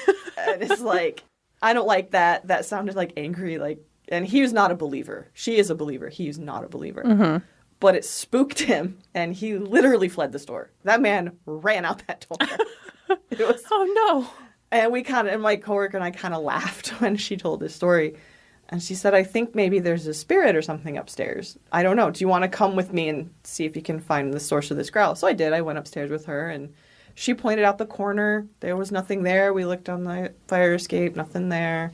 it's like, I don't like that. That sounded like angry. And he was not a believer. She is a believer. He is not a believer. Mm-hmm. But it spooked him. And he literally fled the store. That man ran out that door. It was, oh, no. And my coworker and I kind of laughed when she told this story. And she said, I think maybe there's a spirit or something upstairs. I don't know. Do you want to come with me and see if you can find the source of this growl? So I did. I went upstairs with her and she pointed out the corner. There was nothing there. We looked on the fire escape. Nothing there.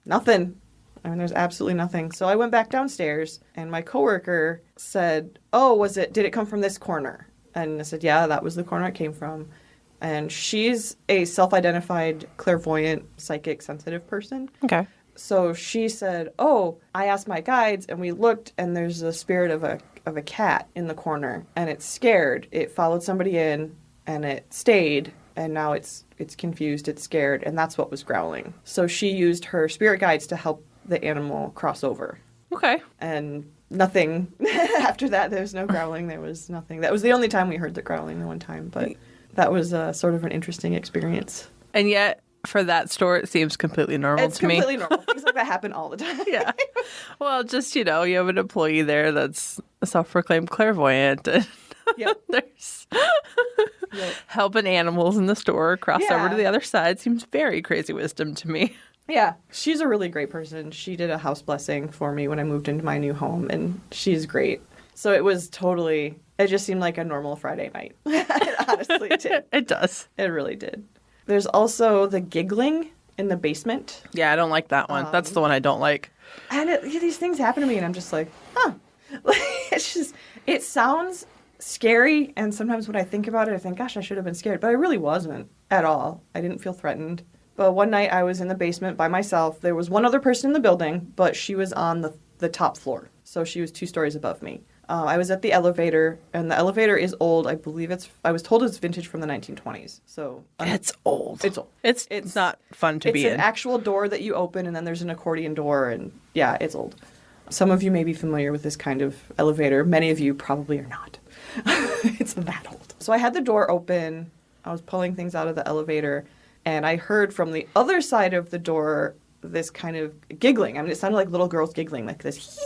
Nothing. I mean, there's absolutely nothing. So I went back downstairs and my coworker said, oh, did it come from this corner? And I said, yeah, that was the corner it came from. And she's a self-identified clairvoyant, psychic, sensitive person. Okay. So she said, oh, I asked my guides and we looked and there's a spirit of a cat in the corner and it's scared. It followed somebody in and it stayed and now it's confused, it's scared, and that's what was growling. So she used her spirit guides to help the animal cross over. Okay. And nothing after that. There was no growling. There was nothing. That was the only time we heard the growling, the one time, but that was sort of an interesting experience. And yet, for that store, it seems completely normal to me. It's completely normal. Things like that happen all the time. Yeah. Well, just, you have an employee there that's a self-proclaimed clairvoyant. And yep. There's helping animals in the store cross over to the other side. Seems very crazy wisdom to me. Yeah. She's a really great person. She did a house blessing for me when I moved into my new home, and she's great. So it was totally... It just seemed like a normal Friday night. It honestly did. It does. It really did. There's also the giggling in the basement. Yeah, I don't like that one. That's the one I don't like. And these things happen to me, and I'm just like, huh. It sounds scary, and sometimes when I think about it, I think, gosh, I should have been scared. But I really wasn't at all. I didn't feel threatened. But one night I was in the basement by myself. There was one other person in the building, but she was on the top floor. So she was 2 stories above me. I was at the elevator, and the elevator is old. I believe I was told it's vintage from the 1920s. So it's old. It's old. It's not fun to be in. It's an actual door that you open, and then there's an accordion door, and yeah, it's old. Some of you may be familiar with this kind of elevator. Many of you probably are not. It's that old. So I had the door open. I was pulling things out of the elevator, and I heard from the other side of the door this kind of giggling. I mean, it sounded like little girls giggling, like this.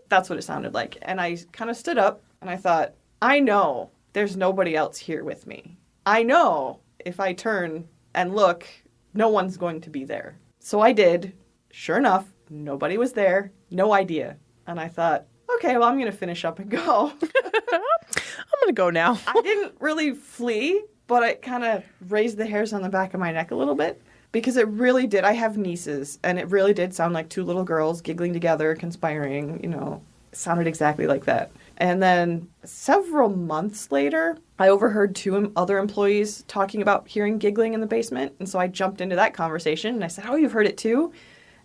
That's what it sounded like. And I kind of stood up and I thought, I know there's nobody else here with me. I know if I turn and look, no one's going to be there. So I did. Sure enough, nobody was there. No idea. And I thought, okay, well, I'm going to finish up and go. I'm going to go now. I didn't really flee, but it kind of raised the hairs on the back of my neck a little bit. Because it really did. I have nieces, and it really did sound like two little girls giggling together, conspiring, you know. It sounded exactly like that. And then several months later, I overheard two other employees talking about hearing giggling in the basement. And so I jumped into that conversation, and I said, oh, you've heard it too?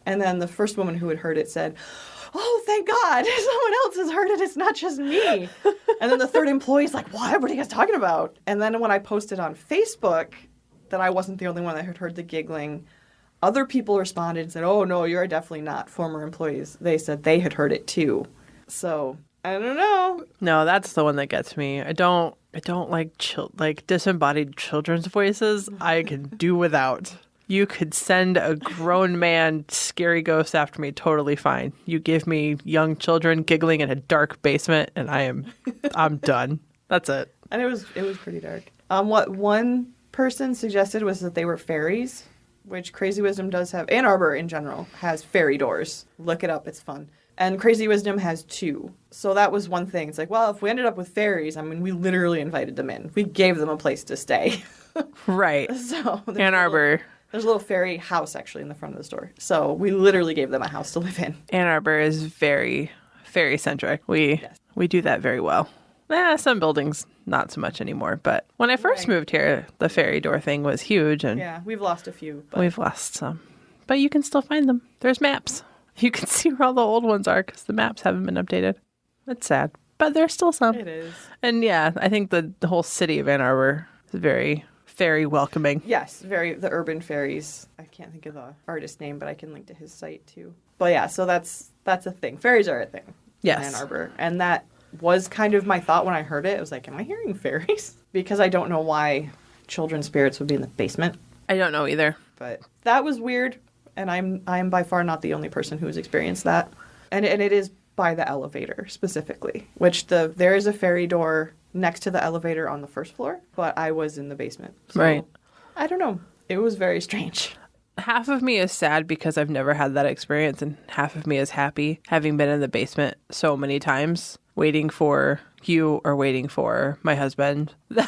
And then the first woman who had heard it said, oh, thank God, someone else has heard it. It's not just me. And then the third employee's like, what are you guys talking about? And then when I posted on Facebook that I wasn't the only one that had heard the giggling, other people responded and said, oh, no, you're definitely not former employees. They said they had heard it too. So, I don't know. No, that's the one that gets me. I don't like disembodied children's voices. I can do without. You could send a grown man scary ghost after me totally fine. You give me young children giggling in a dark basement and I'm done. That's it. And it was pretty dark. What one person suggested was that they were fairies, which Crazy Wisdom does have. Ann Arbor in general has fairy doors. Look it up, it's fun. And Crazy Wisdom has two. So that was one thing. It's like, well, if we ended up with fairies, I mean, we literally invited them in. We gave them a place to stay. Right. So Ann Arbor. There's a little fairy house actually in the front of the store. So we literally gave them a house to live in. Ann Arbor is very fairy centric. We do that very well. Some buildings, not so much anymore. But when I first moved here, the fairy door thing was huge. And yeah, we've lost a few. But we've lost some. But you can still find them. There's maps. You can see where all the old ones are because the maps haven't been updated. It's sad. But there's still some. It is. And yeah, I think the whole city of Ann Arbor is very fairy welcoming. Yes, the urban fairies. I can't think of the artist name, but I can link to his site too. But yeah, so that's a thing. Fairies are a thing in Ann Arbor. And that was kind of my thought when I heard it. I was like, am I hearing fairies? Because I don't know why children's spirits would be in the basement. I don't know either. But that was weird, and I'm by far not the only person who has experienced that. And it is by the elevator specifically, which there is a fairy door next to the elevator on the first floor, but I was in the basement. So, right. I don't know. It was very strange. Half of me is sad because I've never had that experience, and half of me is happy having been in the basement so many times, waiting for you or waiting for my husband. I'm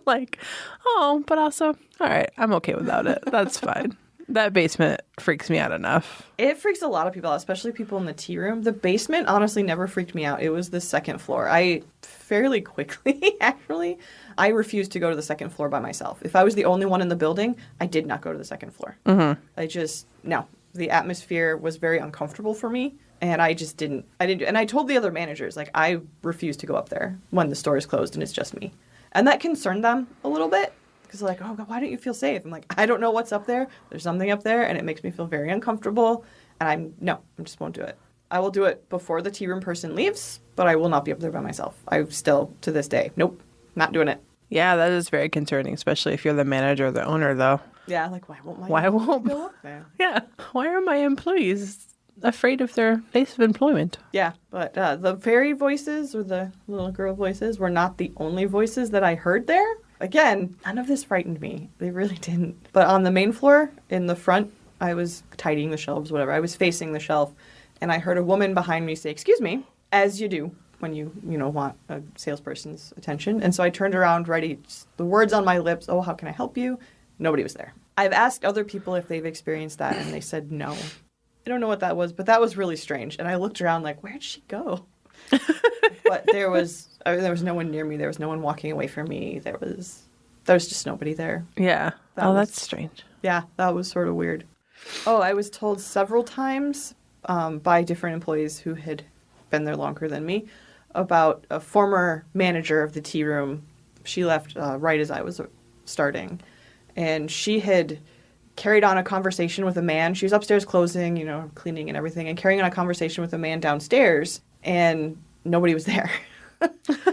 like, oh, but also, all right, I'm okay without it. That's fine. That basement freaks me out enough. It freaks a lot of people out, especially people in the tea room. The basement honestly never freaked me out. It was the second floor. I fairly quickly, actually, I refused to go to the second floor by myself. If I was the only one in the building, I did not go to the second floor. Mm-hmm. No. The atmosphere was very uncomfortable for me, and I didn't. And I told the other managers, like, I refuse to go up there when the store is closed and it's just me. And that concerned them a little bit. Because they're like, oh, God, why don't you feel safe? I'm like, I don't know what's up there. There's something up there, and it makes me feel very uncomfortable. And I just won't do it. I will do it before the tea room person leaves, but I will not be up there by myself. I still, to this day, nope, not doing it. Yeah, that is very concerning, especially if you're the manager or the owner, though. Yeah, like, why won't go up there? Yeah, why are my employees afraid of their place of employment? Yeah, but the fairy voices or the little girl voices were not the only voices that I heard there. Again, none of this frightened me. They really didn't. But on the main floor, in the front, I was tidying the shelves, whatever. I was facing the shelf, and I heard a woman behind me say, excuse me, as you do when you want a salesperson's attention. And so I turned around, ready, the words on my lips, oh, how can I help you? Nobody was there. I've asked other people if they've experienced that, and they said no. I don't know what that was, but that was really strange. And I looked around like, where'd she go? But there was no one near me. There was no one walking away from me. There was just nobody there. Yeah. That's strange. Yeah, that was sort of weird. Oh, I was told several times by different employees who had been there longer than me about a former manager of the tea room. She left right as I was starting. And she had carried on a conversation with a man. She was upstairs closing, cleaning and everything, and carrying on a conversation with a man downstairs. And nobody was there.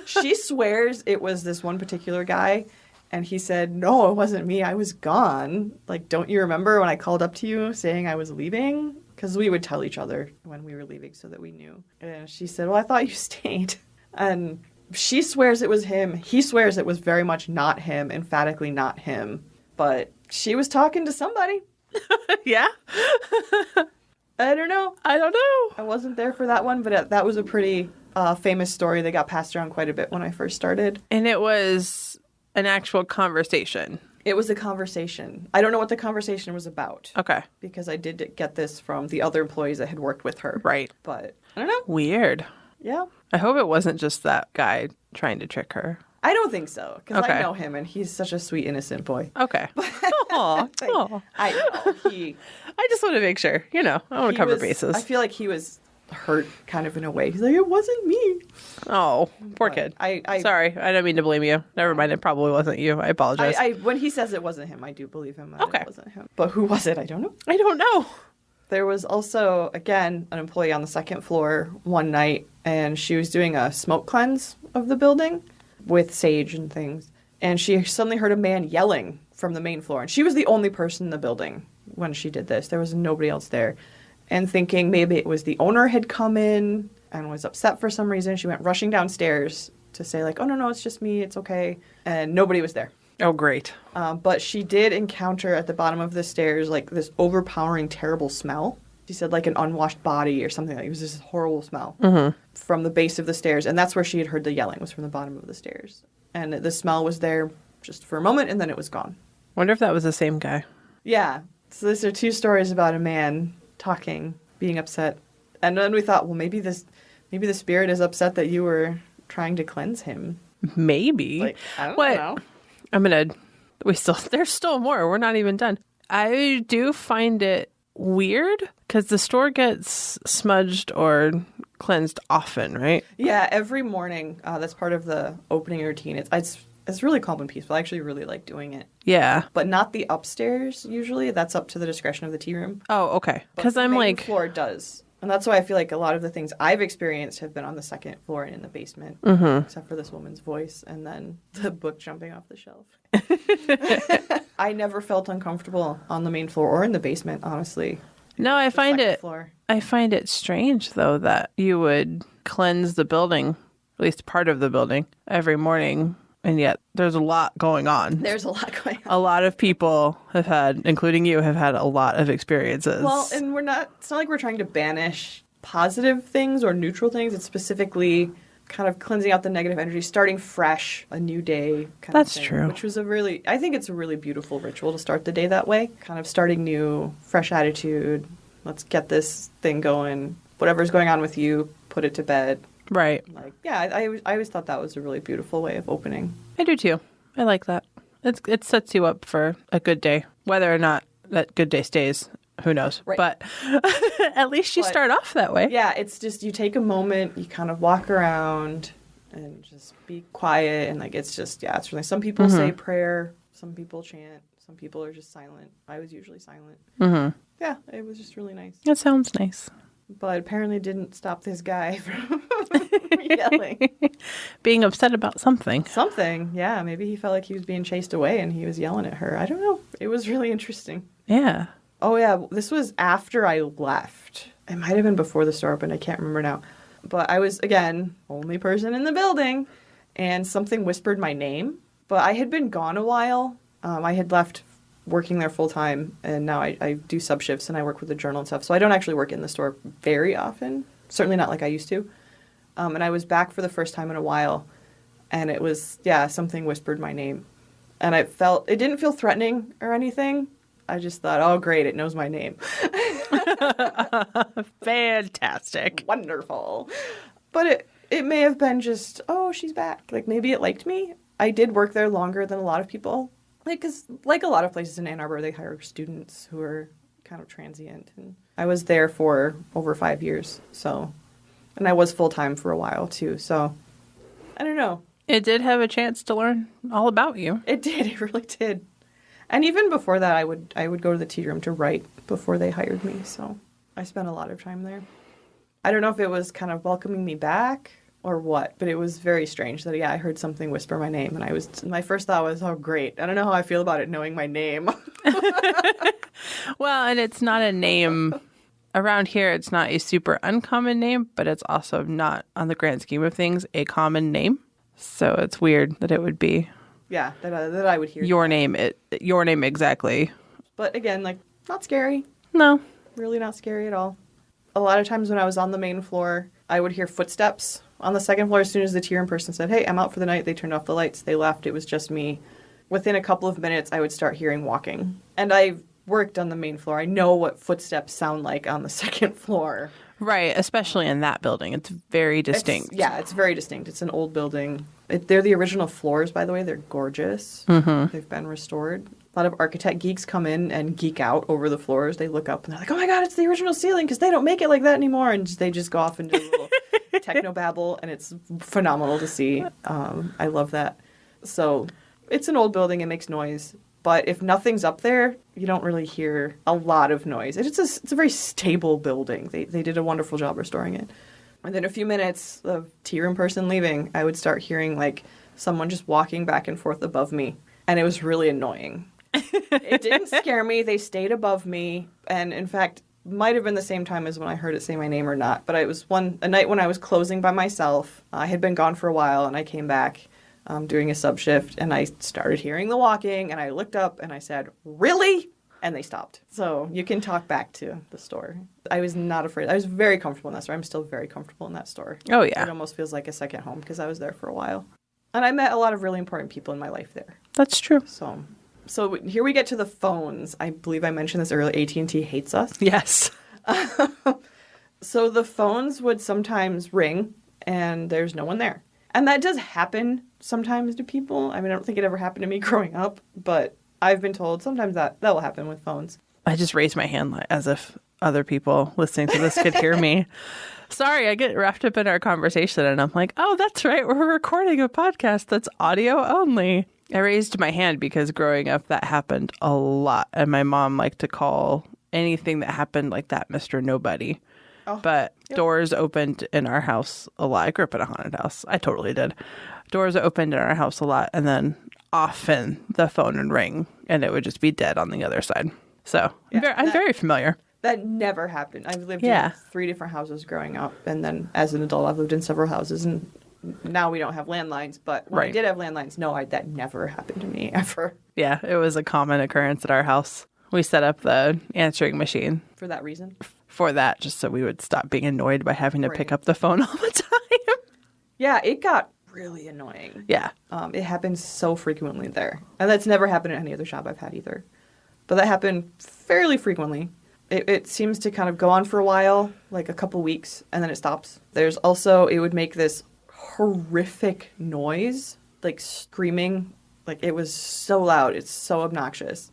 She swears it was this one particular guy. And he said, no, it wasn't me. I was gone. Like, don't you remember when I called up to you saying I was leaving? Because we would tell each other when we were leaving so that we knew. And she said, well, I thought you stayed. And She swears it was him. He swears it was very much not him, emphatically not him. But she was talking to somebody. Yeah? I don't know. I don't know. I wasn't there for that one, but that was a pretty famous story that got passed around quite a bit when I first started. And it was an actual conversation. It was a conversation. I don't know what the conversation was about. Okay. Because I did get this from the other employees that had worked with her. Right. But I don't know. Weird. Yeah. I hope it wasn't just that guy trying to trick her. I don't think so, because Okay. I know him, and he's such a sweet, innocent boy. Okay. Aw. Aw. I know. I just want to make sure, I want to cover bases. I feel like he was hurt kind of in a way. He's like, it wasn't me. Oh, poor kid. Sorry, I don't mean to blame you. Never mind, it probably wasn't you. I apologize. When he says it wasn't him, I do believe him. Okay. It wasn't him. But who was it? I don't know. I don't know. There was also, again, an employee on the second floor one night, and she was doing a smoke cleanse of the building with sage and things. And she suddenly heard a man yelling from the main floor. And she was the only person in the building when she did this. There was nobody else there. And thinking maybe it was the owner had come in and was upset for some reason, she went rushing downstairs to say, like, oh, no, it's just me. It's okay. And nobody was there. Oh, great. But she did encounter at the bottom of the stairs, like, this overpowering, terrible smell. She said, like, an unwashed body or something. It was this horrible smell from the base of the stairs. And that's where she had heard the yelling, was from the bottom of the stairs. And the smell was there just for a moment, and then it was gone. Wonder if that was the same guy. Yeah. So these are two stories about a man talking, being upset. And then we thought, well, maybe the spirit is upset that you were trying to cleanse him. Maybe. Like, I don't know. There's still more. We're not even done. I do find it weird because the store gets smudged or cleansed often, right? Yeah, every morning. That's part of the opening routine. It's really calm and peaceful. I actually really like doing it. Yeah. But not the upstairs, usually. That's up to the discretion of the tea room. Oh, okay. Because I'm the main like... floor does. And that's why I feel like a lot of the things I've experienced have been on the second floor and in the basement. Except for this woman's voice and then the book jumping off the shelf. I never felt uncomfortable on the main floor or in the basement, honestly. No, I find Floor. I find it strange, though, that you would cleanse the building, at least part of the building, every morning. And yet there's a lot going on. There's a lot going on. A lot of people have had, including you, have had a lot of experiences. Well, and it's not like we're trying to banish positive things or neutral things. It's specifically kind of cleansing out the negative energy, starting fresh, a new day kind That's of thing. true. Which was I think it's a really beautiful ritual to start the day that way. Kind of starting new, fresh attitude. Let's get this thing going. Whatever's going on with you, put it to bed. Right. Like, yeah, I always thought that was a really beautiful way of opening. I do too. I like that. It sets you up for a good day. Whether or not that good day stays, who knows? Right. But at least you start off that way. Yeah, it's just you take a moment, you kind of walk around and just be quiet. And like, it's just, yeah, it's really, some people say prayer, some people chant, some people are just silent. I was usually silent. Yeah, it was just really nice. That sounds nice. But apparently didn't stop this guy from yelling. Being upset about something. Something, yeah. Maybe he felt like he was being chased away and he was yelling at her. I don't know. It was really interesting. Yeah. Oh, yeah. This was after I left. It might have been before the store opened. I can't remember now. But I was, again, only person in the building. And something whispered my name. But I had been gone a while. I had left working there full time, and now I do sub shifts and I work with the journal and stuff. So I don't actually work in the store very often. Certainly not like I used to. And I was back for the first time in a while, and it was, yeah, something whispered my name. And it didn't feel threatening or anything. I just thought, oh, great, it knows my name. Fantastic. Wonderful. But it may have been just, oh, she's back. Like, maybe it liked me. I did work there longer than a lot of people. Like, 'cause like a lot of places in Ann Arbor, they hire students who are kind of transient. And I was there for over 5 years, so. And I was full-time for a while, too, so. I don't know. It did have a chance to learn all about you. It did. It really did. And even before that, I would go to the tea room to write before they hired me, so. I spent a lot of time there. I don't know if it was kind of welcoming me back or what, but it was very strange that, yeah, I heard something whisper my name, and my first thought was, oh, great. I don't know how I feel about it knowing my name. Well, and it's not a name around here. It's not a super uncommon name, but it's also not, on the grand scheme of things, a common name. So it's weird that it would be Yeah, that I would hear. your name. Your name exactly. But again, like, not scary. No. Really not scary at all. A lot of times when I was on the main floor, I would hear footsteps on the second floor. As soon as the tier in person said, hey, I'm out for the night, they turned off the lights, they left, it was just me. Within a couple of minutes, I would start hearing walking. And I've worked on the main floor. I know what footsteps sound like on the second floor. Right, especially in that building. It's very distinct. It's very distinct. It's an old building. They're the original floors, by the way. They're gorgeous. Mm-hmm. They've been restored. A lot of architect geeks come in and geek out over the floors. They look up and they're like, oh my God, it's the original ceiling because they don't make it like that anymore. And they just go off into a little technobabble, and it's phenomenal to see. I love that. So it's an old building. It makes noise. But if nothing's up there, you don't really hear a lot of noise. It's a very stable building. They did a wonderful job restoring it. And then a few minutes of tier in person leaving, I would start hearing like someone just walking back and forth above me. And it was really annoying. It didn't scare me. They stayed above me. And in fact, might have been the same time as when I heard it say my name or not. But it was a night when I was closing by myself. I had been gone for a while and I came back doing a sub shift, and I started hearing the walking, and I looked up and I said, really? And they stopped. So you can talk back to the store. I was not afraid. I was very comfortable in that store. I'm still very comfortable in that store. Oh, yeah. It almost feels like a second home because I was there for a while. And I met a lot of really important people in my life there. That's true. So here we get to the phones. I believe I mentioned this earlier. AT&T hates us. Yes. So the phones would sometimes ring, and there's no one there. And that does happen sometimes to people. I mean, I don't think it ever happened to me growing up, but I've been told sometimes that will happen with phones. I just raised my hand as if other people listening to this could hear me. Sorry, I get wrapped up in our conversation, and I'm like, oh, that's right. We're recording a podcast that's audio only. I raised my hand because growing up, that happened a lot. And my mom liked to call anything that happened like that Mr. Nobody. Oh, but yep. Doors opened in our house a lot. I grew up in a haunted house. I totally did. Doors opened in our house a lot, and then often the phone would ring, and it would just be dead on the other side. So yeah, I'm very familiar. That never happened. I've lived in 3 different houses growing up, and then as an adult, I've lived in several houses, and now we don't have landlines. But when I did have landlines, that never happened to me ever. Yeah, it was a common occurrence at our house. We set up the answering machine. For that reason? For that, just so we would stop being annoyed by having to pick up the phone all the time. Yeah, it got really annoying. Yeah. It happens so frequently there. And that's never happened at any other shop I've had either. But that happened fairly frequently. It seems to kind of go on for a while, like a couple weeks, and then it stops. There's also, it would make this horrific noise, like screaming. Like, it was so loud. It's so obnoxious.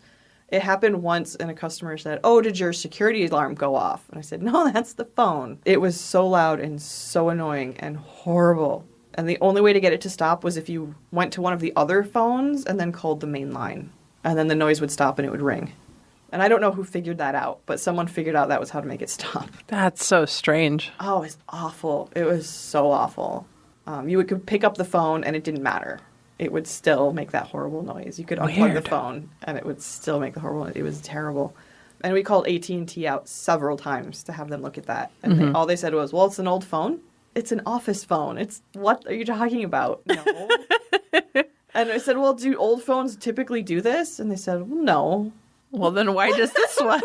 It happened once, and a customer said, oh, did your security alarm go off? And I said, no, that's the phone. It was so loud and so annoying and horrible. And the only way to get it to stop was if you went to one of the other phones and then called the main line. And then the noise would stop and it would ring. And I don't know who figured that out, but someone figured out that was how to make it stop. That's so strange. Oh, it's awful. It was so awful. You could pick up the phone and it didn't matter. It would still make that horrible noise. You could unplug the phone, and it would still make the horrible noise. It was terrible. And we called AT&T out several times to have them look at that. And all they said was, well, it's an old phone. It's an office phone. What are you talking about? No. And I said, well, do old phones typically do this? And they said, well, no. Well, then why does this one?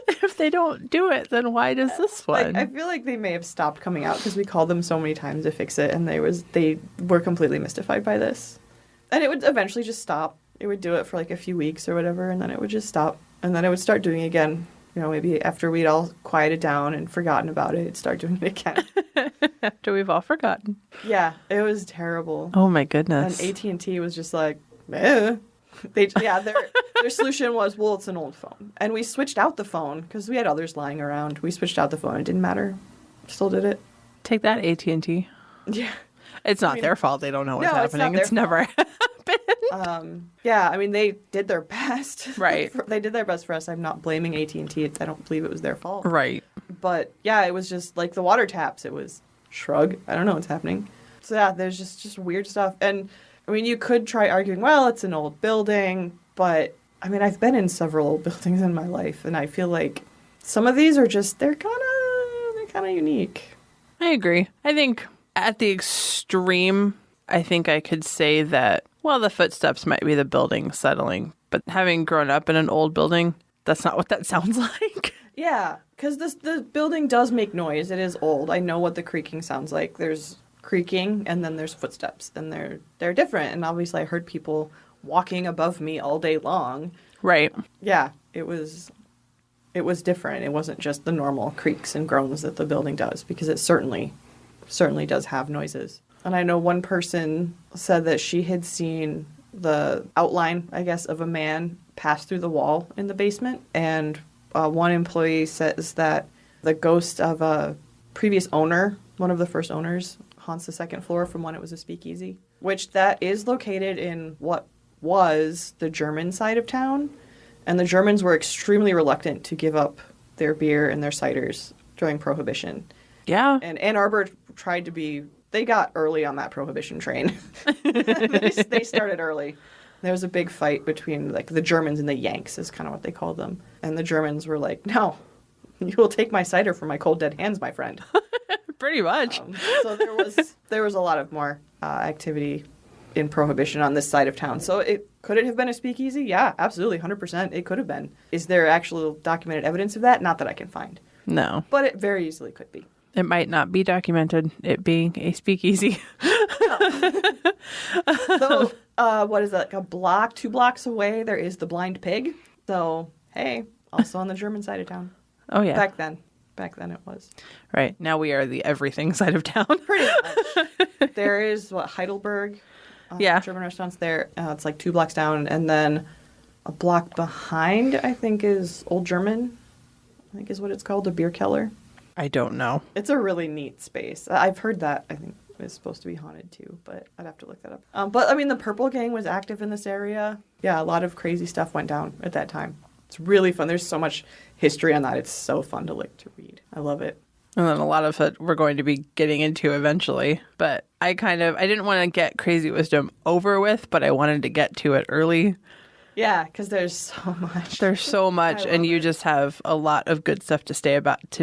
If they don't do it, then why does this one? I feel like they may have stopped coming out because we called them so many times to fix it, and they were completely mystified by this. And it would eventually just stop. It would do it for like a few weeks or whatever, and then it would just stop. And then it would start doing it again. You know, maybe after we'd all quieted down and forgotten about it, it'd start doing it again. After we've all forgotten. Yeah, it was terrible. Oh my goodness. And AT&T was just like, eh. Their solution was, well, it's an old phone. And we switched out the phone because we had others lying around. We switched out the phone. It didn't matter. Still did it. Take that, AT&T. Yeah. It's not their fault. They don't know what's happening. It's never happened. Yeah, I mean, they did their best. Right. They did their best for us. I'm not blaming AT&T. I don't believe it was their fault. Right. But, yeah, it was just like the water taps. It was shrug. I don't know what's happening. So, yeah, there's just weird stuff. And I mean, you could try arguing, well, it's an old building, but, I mean, I've been in several old buildings in my life, and I feel like some of these are just, they're kind of unique. I agree. I think At the extreme, I think I could say that, well, the footsteps might be the building settling. But having grown up in an old building, that's not what that sounds like. Yeah, because the building does make noise. It is old. I know what the creaking sounds like. There's creaking, and then there's footsteps, and they're different. And obviously, I heard people walking above me all day long. Right. Yeah, it was different. It wasn't just the normal creaks and groans that the building does, because it certainly does have noises. And I know one person said that she had seen the outline, I guess, of a man pass through the wall in the basement. And one employee says that the ghost of a previous owner, one of the first owners, haunts the second floor from when it was a speakeasy, which that is located in what was the German side of town. And the Germans were extremely reluctant to give up their beer and their ciders during Prohibition. Yeah. And Ann Arbor tried to be... They got early on that Prohibition train. They started early. There was a big fight between like the Germans and the Yanks is kind of what they called them. And the Germans were like, no, you will take my cider from my cold dead hands, my friend. Pretty much. So there was a lot of more activity in Prohibition on this side of town. So could it have been a speakeasy? Yeah, absolutely, 100%. It could have been. Is there actual documented evidence of that? Not that I can find. No. But it very easily could be. It might not be documented, it being a speakeasy. So, what is that, like 2 blocks away, there is the Blind Pig. So, hey, also on the German side of town. Oh, yeah. Back then it was. Right. Now we are the everything side of town. Pretty much. There is, Heidelberg. Yeah. German restaurants there. It's like 2 blocks down. And then a block behind, I think, is Old German. I think is what it's called, the beer keller. I don't know. It's a really neat space. I've heard that, I think, is supposed to be haunted too, but I'd have to look that up. But, I mean, the Purple Gang was active in this area. Yeah, a lot of crazy stuff went down at that time. It's really fun. There's so much history on that. It's so fun to read. I love it. And then a lot of it we're going to be getting into eventually. But I didn't want to get Crazy Wisdom over with, but I wanted to get to it early. Yeah, because there's so much. There's so much, and you just have a lot of good stuff to say about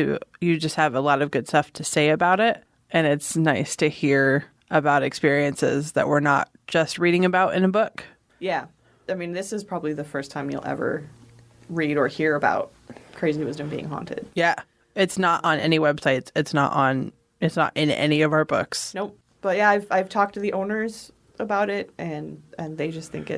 it. And it's nice to hear about experiences that we're not just reading about in a book. Yeah. I mean, this is probably the first time you'll ever read or hear about Crazy Wisdom being haunted. Yeah. It's not on any websites. It's not in any of our books. Nope. But yeah, I've talked to the owners about it, and they just think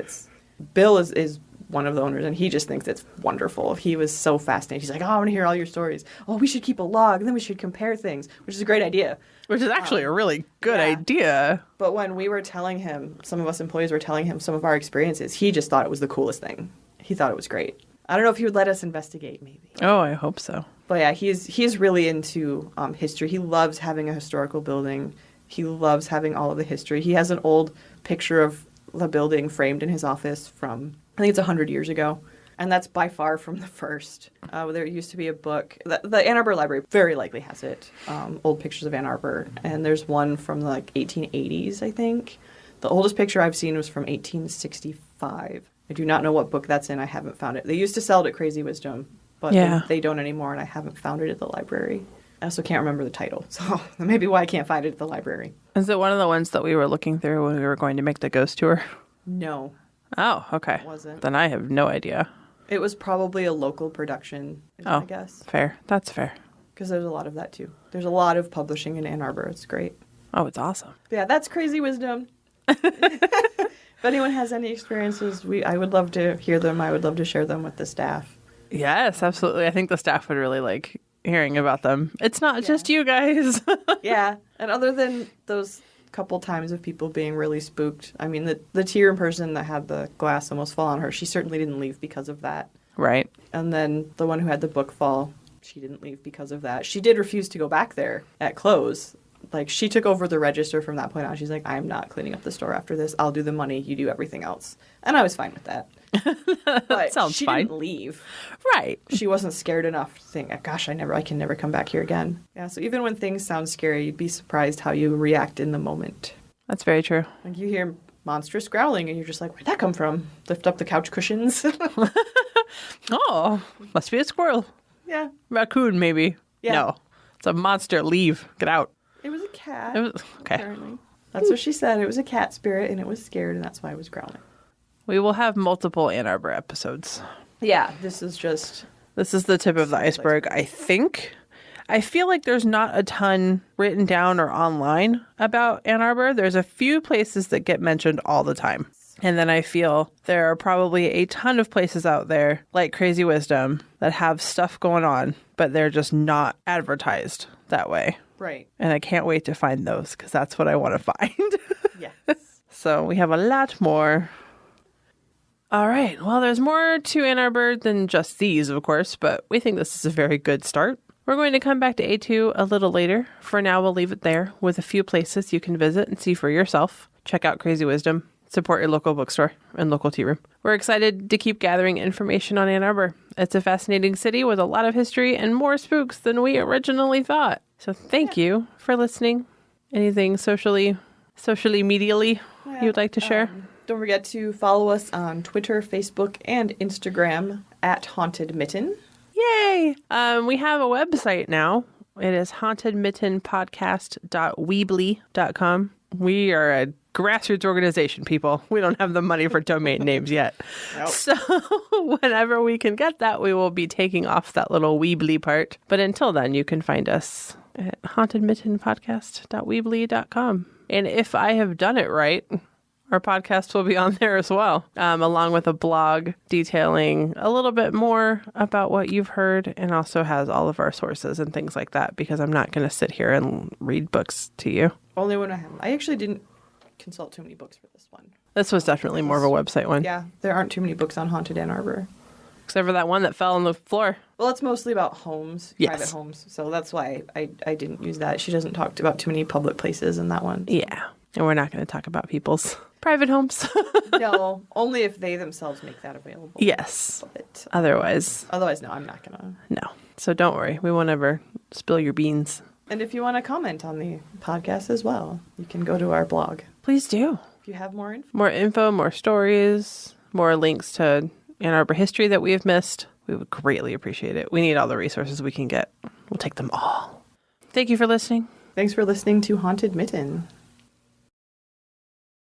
Bill is one of the owners, and he just thinks it's wonderful. He was so fascinated. He's like, oh, I want to hear all your stories. Oh, we should keep a log, and then we should compare things, which is a great idea. Which is actually a really good idea. But when we were telling him, some of us employees were telling him some of our experiences, he just thought it was the coolest thing. He thought it was great. I don't know if he would let us investigate, maybe. Oh, I hope so. But yeah, he's really into history. He loves having a historical building. He loves having all of the history. He has an old picture of the building framed in his office from, I think it's 100 years ago. And that's by far from the first. There used to be a book. The Ann Arbor Library very likely has it. Old pictures of Ann Arbor. And there's one from the 1880s, I think. The oldest picture I've seen was from 1865. I do not know what book that's in. I haven't found it. They used to sell it at Crazy Wisdom, but they don't anymore, and I haven't found it at the library. I also can't remember the title, so that may be why I can't find it at the library. Is it one of the ones that we were looking through when we were going to make the ghost tour? No. Oh, okay. It wasn't. Then I have no idea. It was probably a local production, I guess. Fair. That's fair. Because there's a lot of that, too. There's a lot of publishing in Ann Arbor. It's great. Oh, it's awesome. But yeah, that's Crazy Wisdom. If anyone has any experiences, I would love to hear them. I would love to share them with the staff. Yes, absolutely. I think the staff would really like hearing about them. It's not just you guys. Yeah. And other than those couple times of people being really spooked, I mean, the tea room person that had the glass almost fall on her, she certainly didn't leave because of that. Right. And then the one who had the book fall, she didn't leave because of that. She did refuse to go back there at close. Like, she took over the register from that point on. She's like, I'm not cleaning up the store after this. I'll do the money. You do everything else. And I was fine with that. But sounds she fine. didn't leave. Right. She wasn't scared enough to think, gosh, I can never come back here again. Yeah, so even when things sound scary, you'd be surprised how you react in the moment. That's very true. Like, you hear monstrous growling, and you're just like, where'd that come from? Lift up the couch cushions. Oh, must be a squirrel. Yeah. Raccoon, maybe. Yeah. No, it's a monster. Leave. Get out. It was a cat. It was, okay. Apparently. That's what she said. It was a cat spirit, and it was scared, and that's why it was growling. We will have multiple Ann Arbor episodes. Yeah, this is the tip of the iceberg, I think. I feel like there's not a ton written down or online about Ann Arbor. There's a few places that get mentioned all the time. And then I feel there are probably a ton of places out there, like Crazy Wisdom, that have stuff going on, but they're just not advertised that way. Right. And I can't wait to find those because that's what I want to find. Yes. So we have a lot more. All right. Well, there's more to Ann Arbor than just these, of course, but we think this is a very good start. We're going to come back to A2 a little later. For now, we'll leave it there with a few places you can visit and see for yourself. Check out Crazy Wisdom. Support your local bookstore and local tea room. We're excited to keep gathering information on Ann Arbor. It's a fascinating city with a lot of history and more spooks than we originally thought. So thank you for listening. Anything socially medially you'd like to share? Don't forget to follow us on Twitter, Facebook, and Instagram at Haunted Mitten. Yay! We have a website now. It is hauntedmittenpodcast.weebly.com. We are a grassroots organization, people. We don't have the money for domain names yet. Nope. So whenever we can get that, we will be taking off that little Weebly part. But until then, you can find us at hauntedmittenpodcast.weebly.com. And if I have done it right, our podcast will be on there as well, along with a blog detailing a little bit more about what you've heard and also has all of our sources and things like that, because I'm not going to sit here and read books to you. Only when I actually didn't consult too many books for this one. This was definitely more of a website one. Yeah, there aren't too many books on Haunted Ann Arbor. Except for that one that fell on the floor. Well, it's mostly about homes, Yes. private homes. So that's why I didn't use that. She doesn't talk about too many public places in that one. Yeah. And we're not going to talk about people's private homes. No, only if they themselves make that available. Yes. But Otherwise, no, I'm not going to. no. So don't worry. We won't ever spill your beans. And if you want to comment on the podcast as well, you can go to our blog. Please do. If you have more info. More info, more stories, more links to Ann Arbor history that we have missed. We would greatly appreciate it. We need all the resources we can get. We'll take them all. Thank you for listening. Thanks for listening to Haunted Mitten.